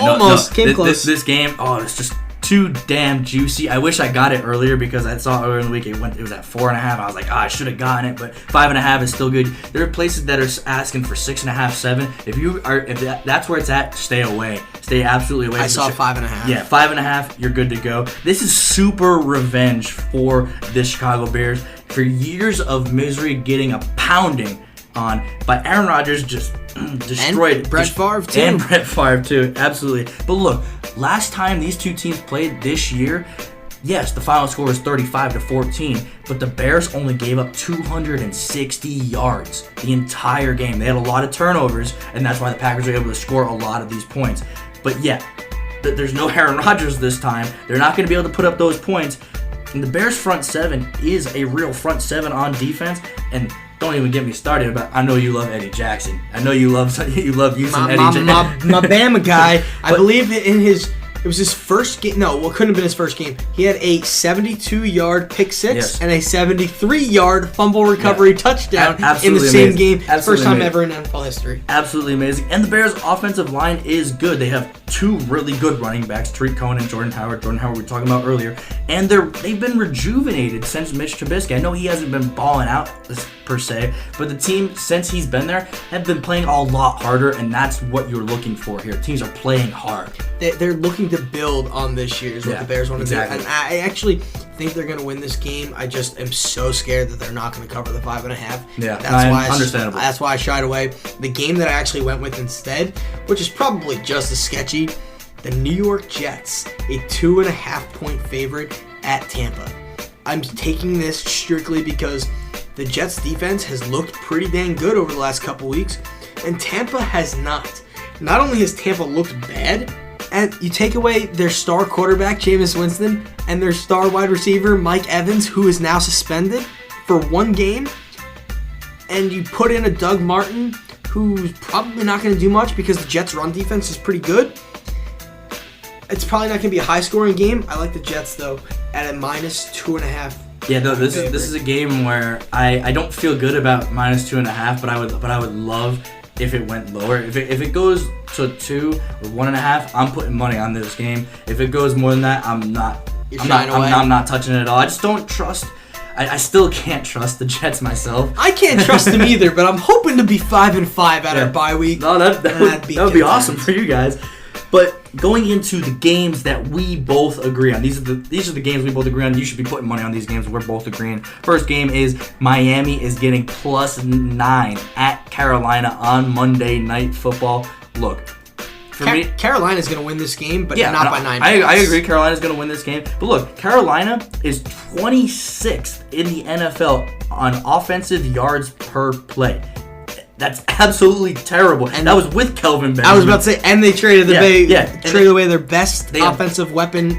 came close. This game, it's just too damn juicy. I wish I got it earlier because I saw earlier in the week it was at 4.5. I was like, I should have gotten it, but 5.5 is still good. There are places that are asking for 6.5, 7. If that's where it's at, stay away. Stay absolutely away. I saw 5.5. Yeah, 5.5. You're good to go. This is super revenge for the Chicago Bears for years of misery, getting a pounding on by Aaron Rodgers, just destroyed. And Brett Favre too. And Brett Favre too, absolutely. But look, last time these two teams played this year, yes, the final score was 35-14, but the Bears only gave up 260 yards the entire game. They had a lot of turnovers, and that's why the Packers were able to score a lot of these points. But yeah, there's no Aaron Rodgers this time. They're not going to be able to put up those points. And the Bears' front seven is a real front seven on defense, and don't even get me started about. I know you love Eddie Jackson. I know you love using Eddie Jackson. My Bama guy. I believe it was his first game. No, well, couldn't have been his first game. He had a 72-yard pick six and a 73-yard fumble recovery touchdown in the same game. First time ever in NFL history. Absolutely amazing. And the Bears' offensive line is good. They have two really good running backs, Tariq Cohen and Jordan Howard. Jordan Howard we were talking about earlier. And they've been rejuvenated since Mitch Trubisky. I know he hasn't been balling out per se, but the team, since he's been there, have been playing a lot harder, and that's what you're looking for here. Teams are playing hard. They're looking to build on this year is what the Bears want to do. And I actually think they're going to win this game. I just am so scared that they're not going to cover the 5.5. Yeah, understandable. That's why I shied away. The game that I actually went with instead, which is probably just as sketchy, the New York Jets, a 2.5-point favorite at Tampa. I'm taking this strictly because the Jets defense has looked pretty dang good over the last couple weeks, and Tampa has not. Not only has Tampa looked bad, and you take away their star quarterback, Jameis Winston, and their star wide receiver, Mike Evans, who is now suspended for one game, and you put in a Doug Martin, who's probably not going to do much because the Jets' run defense is pretty good. It's probably not going to be a high-scoring game. I like the Jets, though, at a -2.5. Yeah, no, this is a game where I don't feel good about -2.5, but I would love if it went lower. If it goes to 2 or 1.5, I'm putting money on this game. If it goes more than that, I'm not touching it at all. I just don't trust. I still can't trust the Jets myself. I can't trust them either, but I'm hoping to be 5-5 at our bye week. No, that would be awesome for you guys. But going into the games that we both agree on, these are the games we both agree on. You should be putting money on these games. We're both agreeing. First game is Miami is getting +9 at Carolina on Monday Night Football. Look, for me, Carolina's going to win this game, but not by 9 points. I agree. Carolina's going to win this game. But look, Carolina is 26th in the NFL on offensive yards per play. That's absolutely terrible. And that was with Kelvin Benjamin. I was about to say, and they traded away their best offensive weapon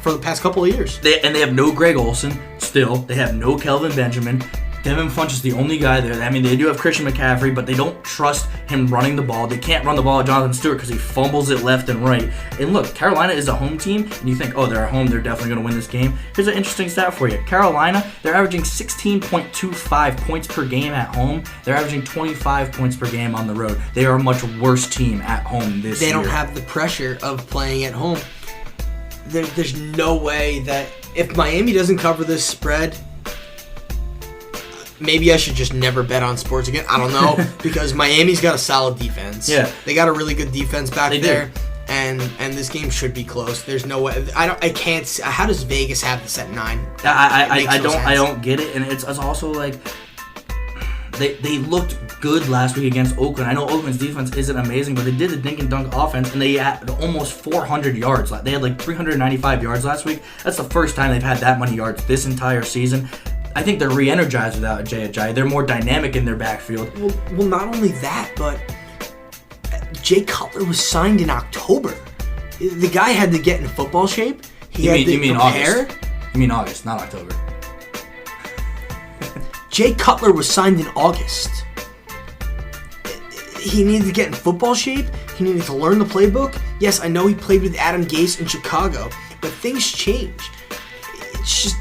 for the past couple of years. They have no Greg Olsen still. They have no Kelvin Benjamin. Devin Funch is the only guy there. I mean, they do have Christian McCaffrey, but they don't trust him running the ball. They can't run the ball at Jonathan Stewart because he fumbles it left and right. And look, Carolina is a home team, and you think, oh, they're at home, they're definitely going to win this game. Here's an interesting stat for you. Carolina, they're averaging 16.25 points per game at home. They're averaging 25 points per game on the road. They are a much worse team at home this year. They don't have the pressure of playing at home. There's no way that if Miami doesn't cover this spread, maybe I should just never bet on sports again. I don't know, because Miami's got a solid defense. Yeah. They got a really good defense back They there. do. And this game should be close. There's no way. I can't. How does Vegas have this at 9? I don't get it, and it's also like they looked good last week against Oakland. I know Oakland's defense isn't amazing, but they did the dink and dunk offense, and they had almost 400 yards. They had like 395 yards last week. That's the first time they've had that many yards this entire season. I think they're re-energized without Jay Ajayi. They're more dynamic in their backfield. Well, not only that, but Jay Cutler was signed in October. The guy had to get in football shape. You mean August? You mean August, not October. Jay Cutler was signed in August. He needed to get in football shape. He needed to learn the playbook. Yes, I know he played with Adam Gase in Chicago, but things change. It's just,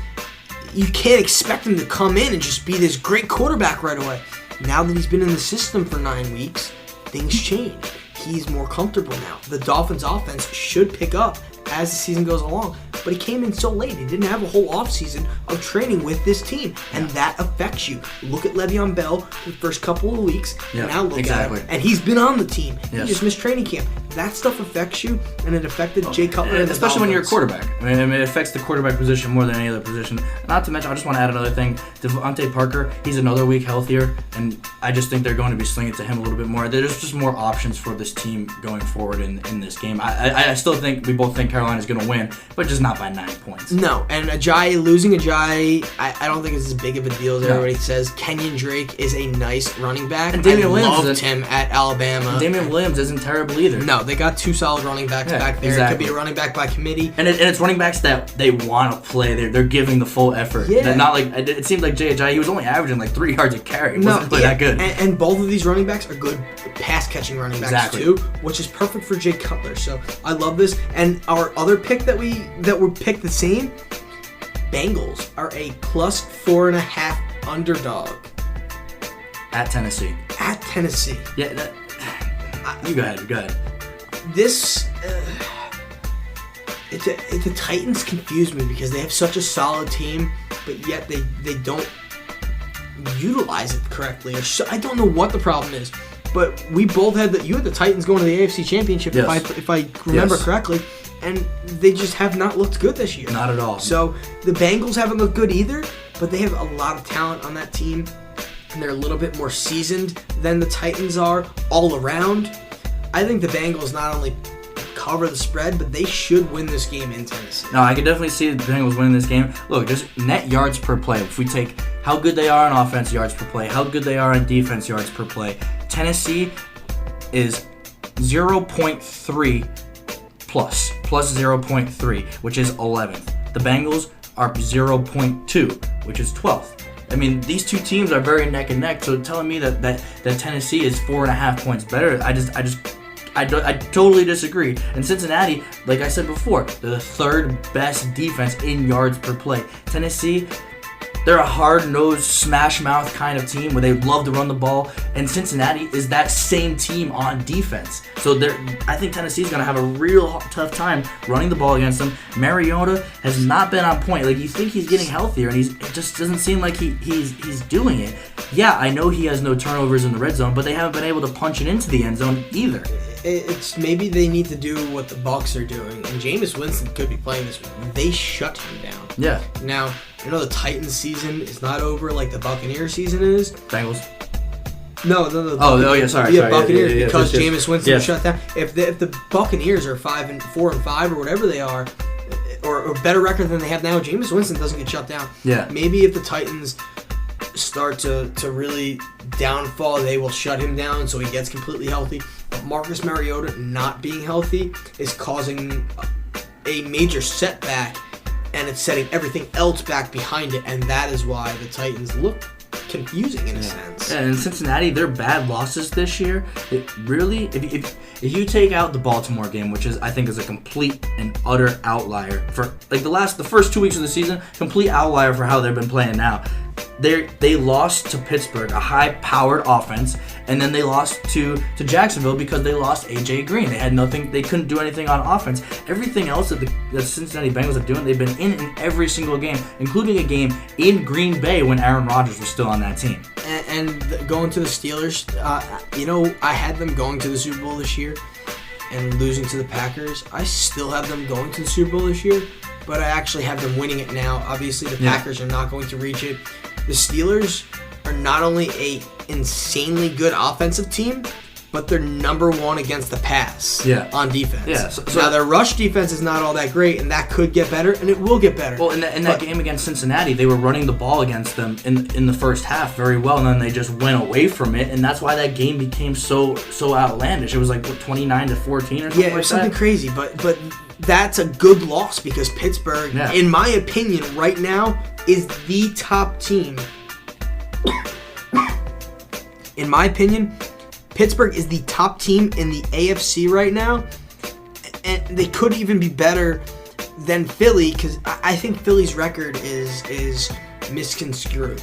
you can't expect him to come in and just be this great quarterback right away. Now that he's been in the system for 9 weeks, things change. He's more comfortable now. The Dolphins' offense should pick up as the season goes along, but he came in so late. He didn't have a whole offseason of training with this team, and that affects you. Look at Le'Veon Bell the first couple of weeks, and now look at him. And he's been on the team. He just missed training camp. That stuff affects you, and it affected Jay Cutler. Especially when you're a quarterback. I mean, it affects the quarterback position more than any other position. Not to mention, I just want to add another thing. Devontae Parker, he's another week healthier, and I just think they're going to be slinging it to him a little bit more. There's just more options for this team going forward in this game. I still think, we both think Carolina's going to win, but just not by 9 points. No, and losing Ajayi, I don't think it's as big of a deal as everybody says. Kenyon Drake is a nice running back. And Damian Williams loved him at Alabama. And Damian Williams isn't terrible either. No, they got 2 solid running backs back there. It could be a running back by committee. And it's running backs that they want to play. They're giving the full effort. Yeah. They're not like, it seemed like Jay Ajayi, he was only averaging like 3 yards a carry. He wasn't that good. And both of these running backs are good pass-catching running backs too, which is perfect for Jay Cutler. So I love this. And our other pick that were picked the same, Bengals are a +4.5 underdog. At Tennessee. Yeah, you go ahead. This, the Titans confuse me because they have such a solid team, but yet they don't utilize it correctly. I don't know what the problem is, but we both had you had the Titans going to the AFC Championship, if I remember correctly, and they just have not looked good this year. Not at all. So the Bengals haven't looked good either, but they have a lot of talent on that team, and they're a little bit more seasoned than the Titans are all around. I think the Bengals not only cover the spread, but they should win this game in Tennessee. No, I can definitely see the Bengals winning this game. Look, just net yards per play. If we take how good they are on offense yards per play, how good they are on defense yards per play, Tennessee is 0.3 plus 0.3, which is 11th. The Bengals are 0.2, which is 12th. I mean, these two teams are very neck and neck. So telling me that Tennessee is 4.5 points better, I totally disagree. And Cincinnati, like I said before, they're the 3rd best defense in yards per play. Tennessee, they're a hard-nosed, smash-mouth kind of team where they love to run the ball, and Cincinnati is that same team on defense. So I think Tennessee's going to have a real tough time running the ball against them. Mariota has not been on point. Like, you think he's getting healthier, and it just doesn't seem like he's doing it. Yeah, I know he has no turnovers in the red zone, but they haven't been able to punch it into the end zone either. It's maybe they need to do what the Bucs are doing, and Jameis Winston could be playing this week. They shut him down. Yeah. Now, I know the Titans season is not over like the Buccaneers season is. Bengals. No. Sorry. Yeah, Buccaneers, yeah, because Jameis Winston was shut down. If the Buccaneers are 4-5 or whatever they are, or better record than they have now, Jameis Winston doesn't get shut down. Yeah. Maybe if the Titans start to really downfall, they will shut him down so he gets completely healthy. But Marcus Mariota not being healthy is causing a major setback, and it's setting everything else back behind it, and that is why the Titans look confusing in a sense. Yeah, and Cincinnati, their bad losses this year, it really, if you take out the Baltimore game, which I think is a complete and utter outlier for like the first 2 weeks of the season, complete outlier for how they've been playing now. They lost to Pittsburgh, a high-powered offense, and then they lost to Jacksonville because they lost A.J. Green. They had nothing. They couldn't do anything on offense. Everything else that the Cincinnati Bengals are doing, they've been in every single game, including a game in Green Bay when Aaron Rodgers was still on that team. And going to the Steelers, I had them going to the Super Bowl this year and losing to the Packers. I still have them going to the Super Bowl this year, but I actually have them winning it now. Obviously, the Packers are not going to reach it. The Steelers are not only a insanely good offensive team, but they're number one against the pass on defense. Yeah, so now, their rush defense is not all that great, and that could get better, and it will get better. Well, in that game against Cincinnati, they were running the ball against them in the first half very well, and then they just went away from it, and that's why that game became so outlandish. It was like 29-14 or something like that. Yeah, it was something crazy, but that's a good loss because Pittsburgh, in my opinion, right now, is the top team. In my opinion, Pittsburgh is the top team in the AFC right now, and they could even be better than Philly because I think Philly's record is misconstruing.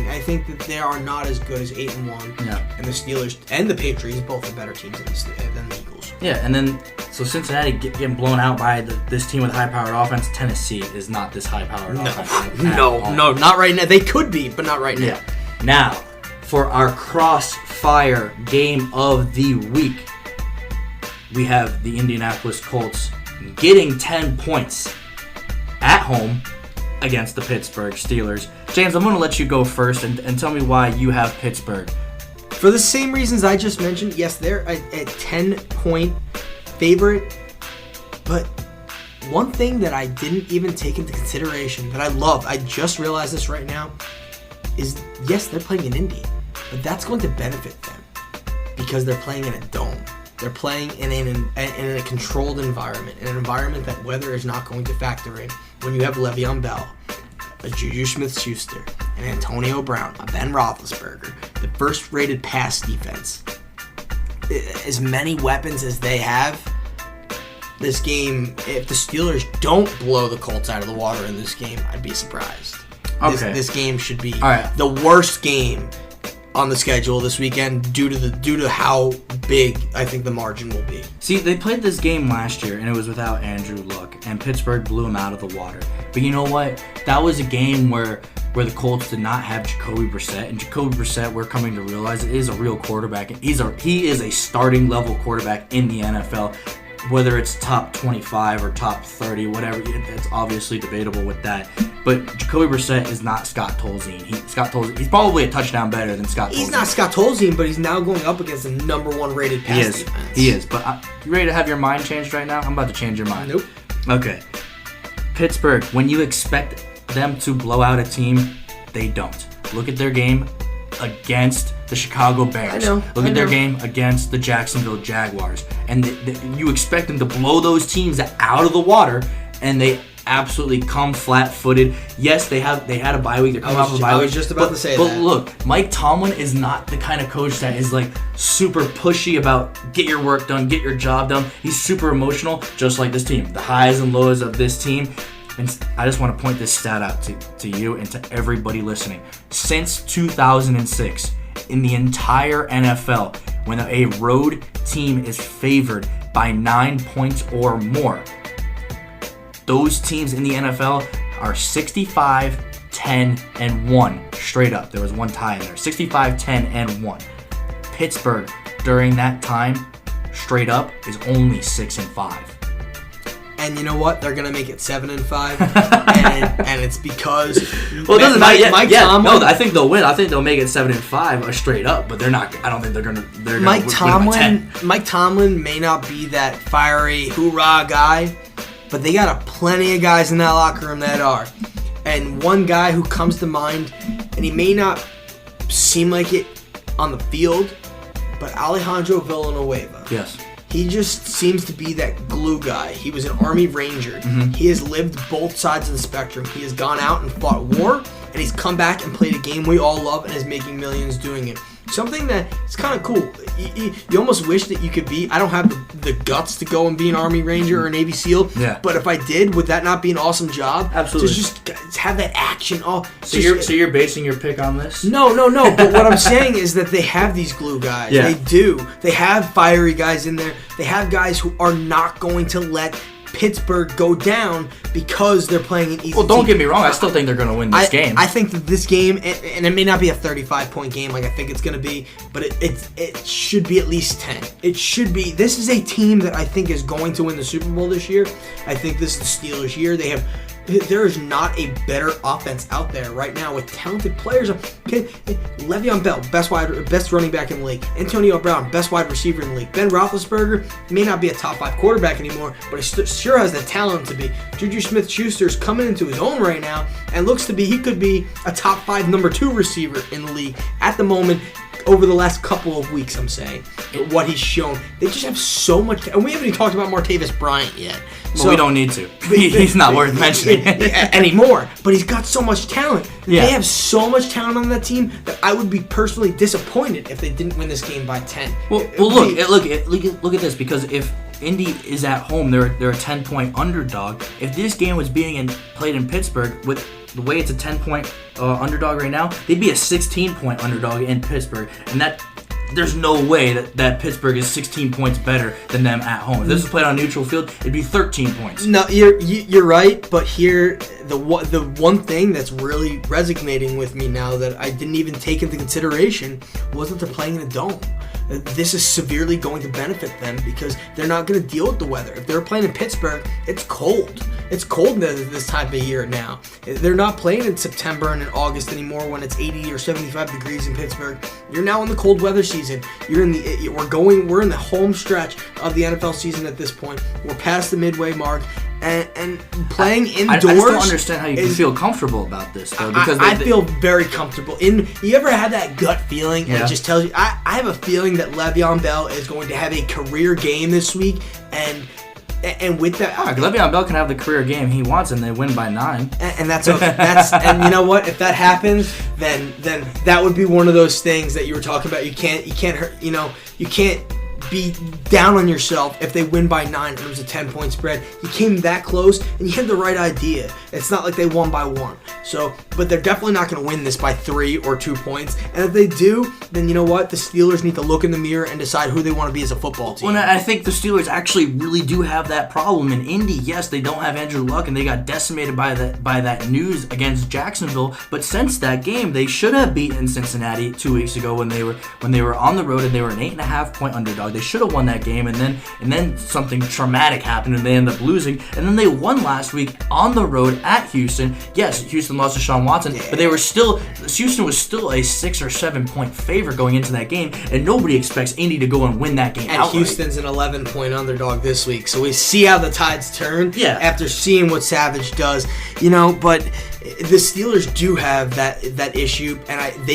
I think that they are not as good as 8-1, and the Steelers and the Patriots both are better teams than the Eagles. Yeah, and then so Cincinnati getting blown out by this team with high-powered offense. Tennessee is not this high-powered offense. No, not right now. They could be, but not right now. Yeah. Now, for our crossfire game of the week, we have the Indianapolis Colts getting 10 points at home against the Pittsburgh Steelers. James, I'm going to let you go first and tell me why you have Pittsburgh. For the same reasons I just mentioned, yes, they're a 10-point favorite, but one thing that I didn't even take into consideration that I love, I just realized this right now, is yes, they're playing in Indy, but that's going to benefit them because they're playing in a dome. They're playing in a controlled environment, in an environment that weather is not going to factor in. When you have Le'Veon Bell, a Juju Smith-Schuster, an Antonio Brown, a Ben Roethlisberger, the first-rated pass defense, as many weapons as they have, this game, if the Steelers don't blow the Colts out of the water in this game, I'd be surprised. Okay. This game should be the worst game on the schedule this weekend due to how big I think the margin will be. See, they played this game last year, and it was without Andrew Luck, and Pittsburgh blew him out of the water. But you know what? That was a game where the Colts did not have Jacoby Brissett, and Jacoby Brissett, we're coming to realize, is a real quarterback. He is a starting level quarterback in the NFL. Whether it's top 25 or top 30, whatever, it's obviously debatable with that. But Jacoby Brissett is not Scott Tolzien. He's probably a touchdown better than Scott Tolzien. He's not Scott Tolzien, but he's now going up against the number one rated pass defense. He is. But you ready to have your mind changed right now? I'm about to change your mind. Nope. Okay. Pittsburgh, when you expect them to blow out a team, they don't. Look at their game against the Chicago Bears. Look at their game against the Jacksonville Jaguars. And you expect them to blow those teams out of the water, and they absolutely come flat-footed. Yes, they had a bye week. They're coming off a bye week. I was just about to say that. But look, Mike Tomlin is not the kind of coach that is like super pushy about get your work done, get your job done. He's super emotional, just like this team. The highs and lows of this team. And I just want to point this stat out to you and to everybody listening. Since 2006, in the entire NFL, when a road team is favored by 9 points or more, those teams in the NFL are 65, 10, and 1 straight up. There was one tie in there. 65, 10, and 1. Pittsburgh, during that time, straight up, is only 6 and 5. And you know what? They're gonna make it 7 and 5, and it's because well, it doesn't matter yet. Mike Tomlin. No, I think they'll win. I think they'll make it 7 and 5 straight up, but they're not. I don't think they're gonna. Mike Tomlin may not be that fiery hoorah guy, but they got plenty of guys in that locker room that are. And one guy who comes to mind, and he may not seem like it on the field, but Alejandro Villanueva. Yes. He just seems to be that glue guy. He was an Army Ranger. Mm-hmm. He has lived both sides of the spectrum. He has gone out and fought war, and he's come back and played a game we all love and is making millions doing it. Something that is kind of cool. You almost wish that you could be. I don't have the guts to go and be an Army Ranger or a Navy SEAL. Yeah. But if I did, would that not be an awesome job? Absolutely. To just have that action. So you're basing your pick on this? No. But what I'm saying is that they have these glue guys. Yeah. They do. They have fiery guys in there. They have guys who are not going to let Pittsburgh go down because they're playing an easy Well, don't team. get me wrong. I still think they're going to win this game. I think that this game, and it may not be a 35-point game like I think it's going to be, but it should be at least 10. It should be. This is a team that I think is going to win the Super Bowl this year. I think this is the Steelers' year. There is not a better offense out there right now with talented players. Okay, Le'Veon Bell, best running back in the league. Antonio Brown, best wide receiver in the league. Ben Roethlisberger may not be a top 5 quarterback anymore, but he sure has the talent to be. Juju Smith-Schuster's coming into his own right now and looks to be, he could be a top 5 number 2 receiver in the league at the moment. Over the last couple of weeks, I'm saying, what he's shown. They just have so much, and we haven't even talked about Martavis Bryant yet. Well, we don't need to. He's not worth mentioning anymore. But he's got so much talent. Yeah. They have so much talent on that team that I would be personally disappointed if they didn't win this game by 10. Well, look at this, because if Indy is at home, they're a 10-point underdog. If this game was being played in Pittsburgh, with the way it's a 10-point underdog right now, they'd be a 16-point underdog in Pittsburgh, and there's no way that Pittsburgh is 16 points better than them at home. If this was played on neutral field, it'd be 13 points. No, you're right, but here the one thing that's really resonating with me now that I didn't even take into consideration was that they're playing in a dome. This is severely going to benefit them because they're not going to deal with the weather. If they're playing in Pittsburgh, it's cold. It's cold this time of year now. They're not playing in September and in August anymore when it's 80 or 75 degrees in Pittsburgh. You're now in the cold weather season. We're in the home stretch of the NFL season at this point. We're past the midway mark. And playing indoors. I just don't understand how you can feel comfortable about this, though. Because I feel very comfortable. You ever had that gut feeling, and it just tells you? I have a feeling that Le'Veon Bell is going to have a career game this week, and with that, Le'Veon Bell can have the career game he wants, and they win by 9. And that's okay. And you know what? If that happens, then that would be one of those things that you were talking about. You can't hurt. You can't be down on yourself if they win by 9 and it was a 10-point spread. You came that close and you had the right idea. It's not like they won by 1. But they're definitely not going to win this by 3 or 2 points. And if they do, then you know what? The Steelers need to look in the mirror and decide who they want to be as a football team. Well, I think the Steelers actually really do have that problem. In Indy, yes, they don't have Andrew Luck and they got decimated by that news against Jacksonville. But since that game, they should have beaten Cincinnati 2 weeks ago when they were on the road and they were an 8.5-point underdog. They should have won that game, and then something traumatic happened and they ended up losing. And then they won last week on the road at Houston. Yes, Houston lost to Sean Watson, but Houston was still a 6 or 7 point favorite going into that game, and nobody expects Indy to go and win that game. And outright. Houston's an 11-point underdog this week, so we see how the tides turn. Yeah. After seeing what Savage does, but the Steelers do have that issue, and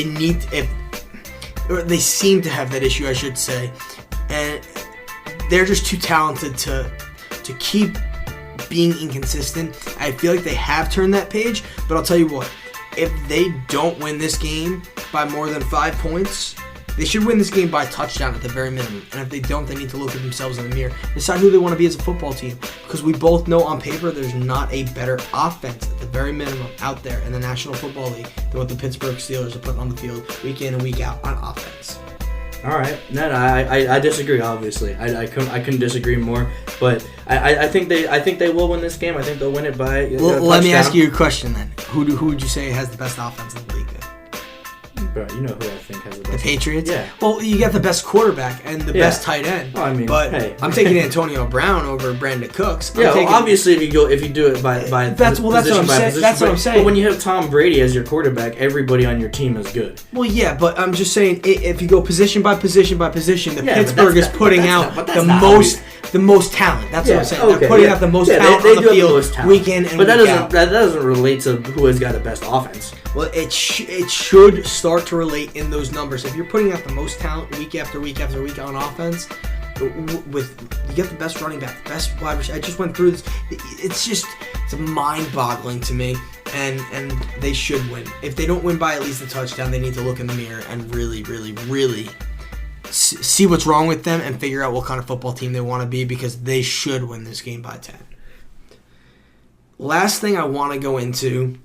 they seem to have that issue, I should say. And they're just too talented to keep being inconsistent. I feel like they have turned that page, but I'll tell you what, if they don't win this game by more than 5 points, they should win this game by a touchdown at the very minimum. And if they don't, they need to look at themselves in the mirror, decide who they want to be as a football team. Because we both know on paper there's not a better offense at the very minimum out there in the National Football League than what the Pittsburgh Steelers are putting on the field week in and week out on offense. All right, no, I disagree. Obviously, I couldn't disagree more. But I think they will win this game. I think they'll win it by. Let me ask you a question then. Who would you say has the best offense in the league? Bro, you know who I think has the best. The Patriots? Yeah. Well, you got the best quarterback and the best tight end. Well, I mean, but hey. I'm taking Antonio Brown over Brandon Cooks. Obviously, if you do it by that's what I'm saying. That's what I'm saying. But when you have Tom Brady as your quarterback, everybody on your team is good. Well, yeah, but I'm just saying if you go position by position by position, Pittsburgh is putting out the most talent. That's what I'm saying. Okay, they're putting out the most talent on the field week in and week out. But that doesn't relate to who has got the best offense. Well, it should start to relate in those numbers. If you're putting out the most talent week after week after week on offense, you get the best running back, the best wide receiver. I just went through this. It's mind-boggling to me. and they should win. If they don't win by at least a touchdown, they need to look in the mirror and really, really, really see what's wrong with them and figure out what kind of football team they want to be, because they should win this game by 10. Last thing I want to go into,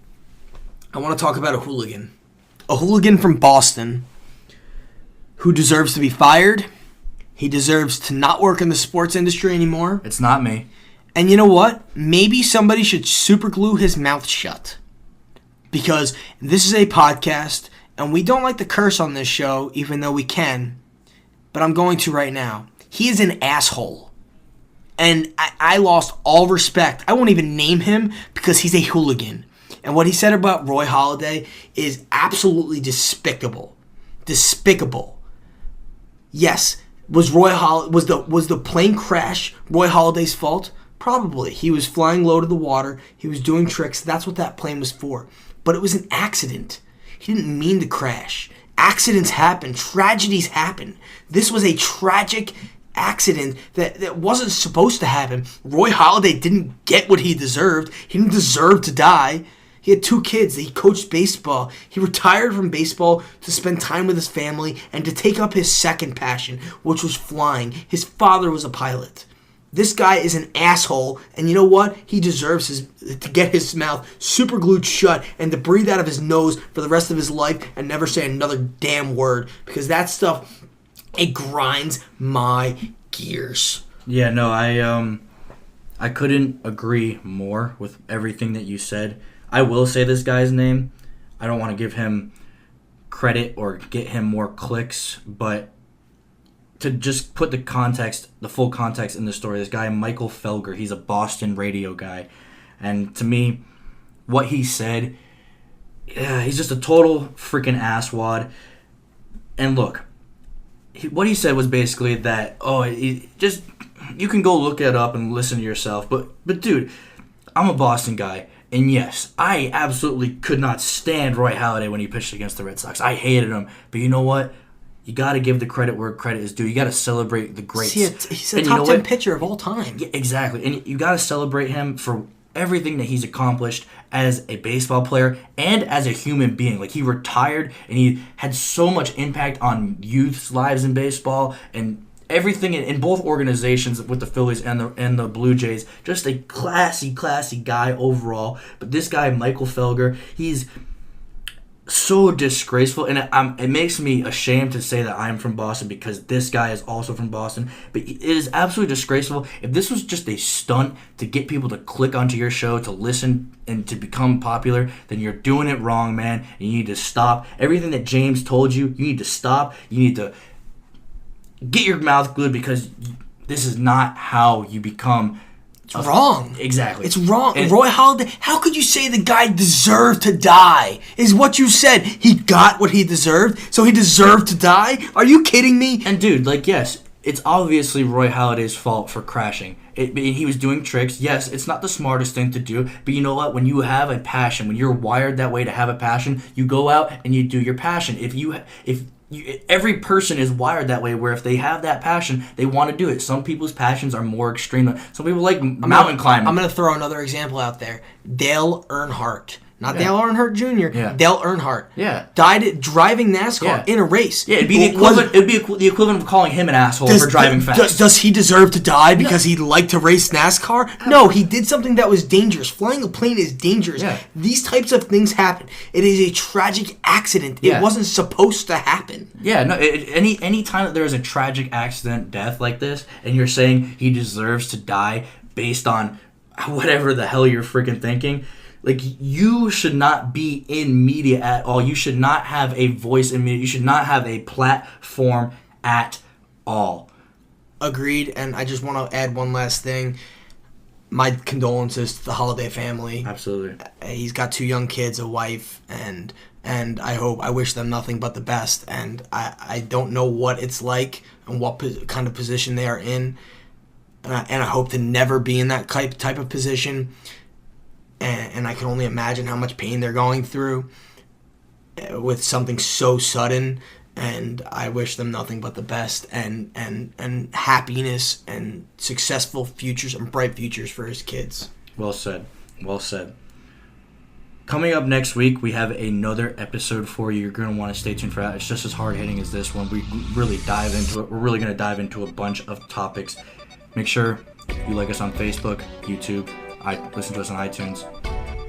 I want to talk about a hooligan. A hooligan from Boston who deserves to be fired. He deserves to not work in the sports industry anymore. It's not me. And you know what? Maybe somebody should super glue his mouth shut. Because this is a podcast, and we don't like to curse on this show, even though we can. But I'm going to right now. He is an asshole. And I lost all respect. I won't even name him because he's a hooligan. And what he said about Roy Halladay is absolutely despicable. Despicable. Yes, was the plane crash Roy Halladay's fault? Probably. He was flying low to the water. He was doing tricks. That's what that plane was for. But it was an accident. He didn't mean to crash. Accidents happen. Tragedies happen. This was a tragic accident that wasn't supposed to happen. Roy Halladay didn't get what he deserved. He didn't deserve to die. He had 2 kids. He coached baseball. He retired from baseball to spend time with his family and to take up his second passion, which was flying. His father was a pilot. This guy is an asshole, and you know what? He deserves to get his mouth super glued shut and to breathe out of his nose for the rest of his life and never say another damn word, because that stuff, it grinds my gears. Yeah, no, I couldn't agree more with everything that you said. I will say this guy's name. I don't want to give him credit or get him more clicks, but to just put the full context in the story, this guy, Michael Felger, he's a Boston radio guy. And to me, what he said, he's just a total freaking asswad. And look, what he said was basically that, you can go look it up and listen to yourself. But dude, I'm a Boston guy. And yes, I absolutely could not stand Roy Halladay when he pitched against the Red Sox. I hated him. But you know what? You got to give the credit where credit is due. You got to celebrate the greats. He's a top 10 pitcher of all time. Yeah, exactly. And you got to celebrate him for everything that he's accomplished as a baseball player and as a human being. Like, he retired and he had so much impact on youth's lives in baseball and everything in both organizations with the Phillies and the Blue Jays. Just a classy guy overall. But this guy, Michael Felger, he's so disgraceful, and it makes me ashamed to say that I'm from Boston because this guy is also from Boston. But it is absolutely disgraceful. If this was just a stunt to get people to click onto your show, to listen, and to become popular, then you're doing it wrong, man. And you need to stop. Everything that James told you, you need to stop. You need to get your mouth glued, because this is not how you become. It's wrong. Exactly. It's wrong. And Roy Halladay, how could you say the guy deserved to die? Is what you said. He got what he deserved, so he deserved to die? Are you kidding me? And dude, yes, it's obviously Roy Halladay's fault for crashing. He was doing tricks. Yes, it's not the smartest thing to do, but you know what? When you have a passion, when you're wired that way to have a passion, you go out and you do your passion. Every person is wired that way, where if they have that passion, they want to do it. Some people's passions are more extreme. Some people like mountain climbing. I'm going to throw another example out there. Dale Earnhardt. Not Dale Earnhardt Jr. Yeah. Dale Earnhardt. Yeah. Died driving NASCAR in a race. Yeah, it'd be the equivalent of calling him an asshole for driving fast. Does he deserve to die because he liked to race NASCAR? No, he did something that was dangerous. Flying a plane is dangerous. Yeah. These types of things happen. It is a tragic accident. It wasn't supposed to happen. Yeah, no. Any time that there is a tragic accident, death like this, and you're saying he deserves to die based on whatever the hell you're freaking thinking. Like, you should not be in media at all. You should not have a voice in media. You should not have a platform at all. Agreed, and I just want to add one last thing. My condolences to the Halladay family. Absolutely. He's got 2 young kids, a wife, and I wish them nothing but the best. And I don't know what it's like and what kind of position they are in, and I hope to never be in that type of position. And I can only imagine how much pain they're going through with something so sudden. And I wish them nothing but the best and happiness and successful futures and bright futures for his kids. Well said. Well said. Coming up next week, we have another episode for you. You're going to want to stay tuned for that. It's just as hard-hitting as this one. We really dive into it. We're really going to dive into a bunch of topics. Make sure you like us on Facebook, YouTube, listen to us on iTunes.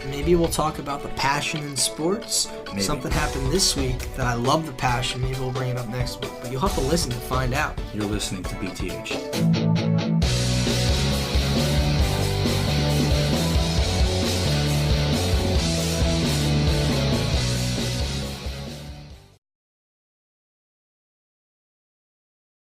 Maybe we'll talk about the passion in sports. Maybe. Something happened this week that I love the passion. Maybe we'll bring it up next week. But you'll have to listen to find out. You're listening to BTH.